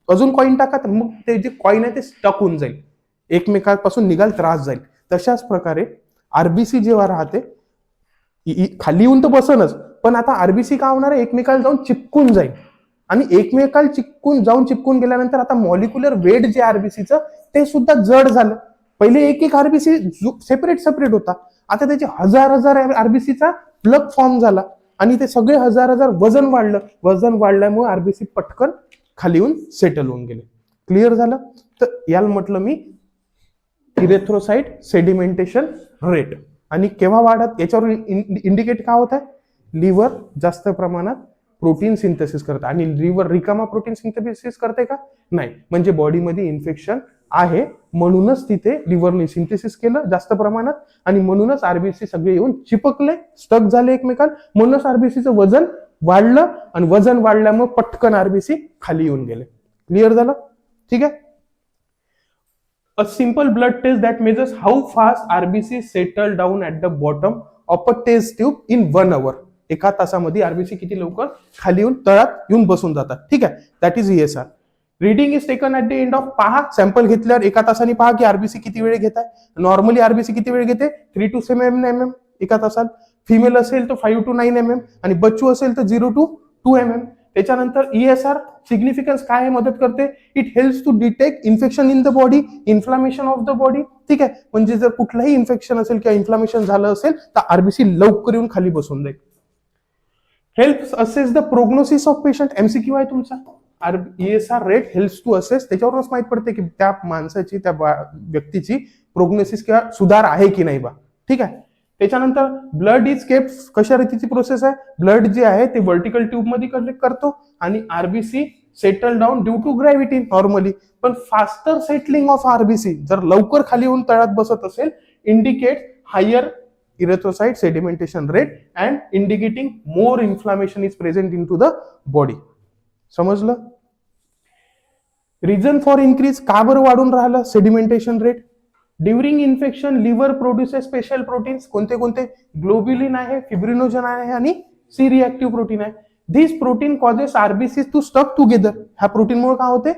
अजून कॉईन टाका, तर मग ते जे कॉईन आहे ते स्टक होऊन जाईल, एकमेकांपासून निघाल त्रास जाईल. तशाच प्रकारे आरबीसी जेव्हा राहते खाली येऊन तर बसनच, पण आता आरबीसी काय होणार आहे, एकमेकाला जाऊन चिपकून जाईल. आणि एकमेकाला चिपकून गेल्यानंतर आता मॉलिक्युलर वेट जे आरबीसीचं ते सुद्धा जड झालं. पहिले एक एक आरबीसी सेपरेट होता, आता त्याचे हजार आरबीसीचा प्लग फॉर्म झाला आणि ते सगळे हजार वजन वाढल्यामुळे आरबीसी पटकन खाली येऊन सेटल होऊन गेले. क्लिअर झालं? तर याला म्हटलं मी इरेथ्रोसाइट सेडिमेंटेशन रेट. आणि केव्हा वाढत, याच्यावर इंडिकेट काय होत आहे, लिव्हर जास्त प्रमाणात प्रोटीन सिंथेसिस करते. आणि लिव्हर रिकामा प्रोटीन सिंथेसिस करते का? नाही. म्हणजे बॉडीमध्ये इन्फेक्शन आहे म्हणूनच तिथे लिव्हरने सिंथेसिस केलं जास्त प्रमाणात आणि म्हणूनच आरबीसी सगळे येऊन चिपकले, स्टक झाले एकमेकांना, म्हणूनच आरबीसीचं वजन वाढलं आणि वजन वाढल्यामुळे पटकन आरबीसी खाली येऊन गेले. क्लिअर झालं? ठीक आहे. A simple blood test that measures how fast RBC settle down at the bottom of a test tube in 1 hour. एका तासामध्ये आरबीसी किती लवकर खाली येऊन तळात येऊन बसून जातात. ठीक आहे, that is ESR. Reading is taken at the end of, पहा सॅम्पल घेतल्यावर एका तासाने पहा की आरबीसी किती वेळ घेत आहे. नॉर्मली आरबीसी किती वेळ घेते, 3 to 7 mm एका तासात. फिमेल असेल तर 5 to 9 mm आणि बच्चू असेल तर 0 to 2 mm. त्याच्यानंतर ESR सिग्निफिकन्स काय मदत करते, it helps to detect infection in the body, inflammation of the body. ठीक आहे, म्हणजे जर कुठलंही इन्फेक्शन असेल किंवा इन्फ्लामेशन झालं असेल तर आरबीसी लवकर येऊन खाली बसून जाईल. Helps assess the prognosis of patient, MCQ आहे तुमचा. ESR rate helps to assess, त्याच्यावरूनच माहित पडते की त्या माणसाची, त्या व्यक्तीची प्रोग्नोसिस किंवा सुधार आहे की नाही बा. ठीक आहे. त्याच्यानंतर ब्लड इज केप्ट, कशा रीतीची प्रोसेस आहे, ब्लड जे आहे ते व्हर्टिकल ट्यूब मध्ये कलेक्ट करतो आणि RBC settle down due to gravity normally. पण फास्टर सेटलिंग ऑफ आरबीसी जर लवकर खाली येऊन तळात बसत असेल, indicate higher erythrocyte sedimentation rate and indicating more inflammation is present into the body. समजलं? रिझन फॉर इन्क्रीज, का बरं वाढून राहिलं sedimentation rate? During infection liver produces special proteins, कोणते कोणते, ग्लोब्युलिन आहे, फिब्रिनोजन आहे आणि सी रिएक्टिव्ह प्रोटीन आहे. This protein causes RBC to stuck together. ह्या प्रोटीनमुळे काय होते,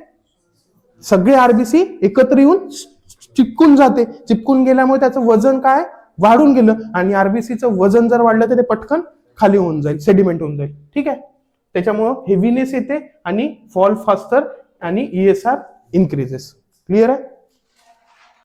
सगळे आरबीसी एकत्र येऊन चिपकून जाते. चिपकून गेल्यामुळे त्याचं वजन काय वाढून गेलं आणि आरबीसीचं वजन जर वाढलं तर ते पटकन खाली होऊन जाईल, सेडिमेंट होऊन जाईल. ठीक आहे. त्याच्यामुळं हेवीनेस येते आणि फॉल फास्टर आणि ESR इन्क्रीजेस. क्लिअर आहे?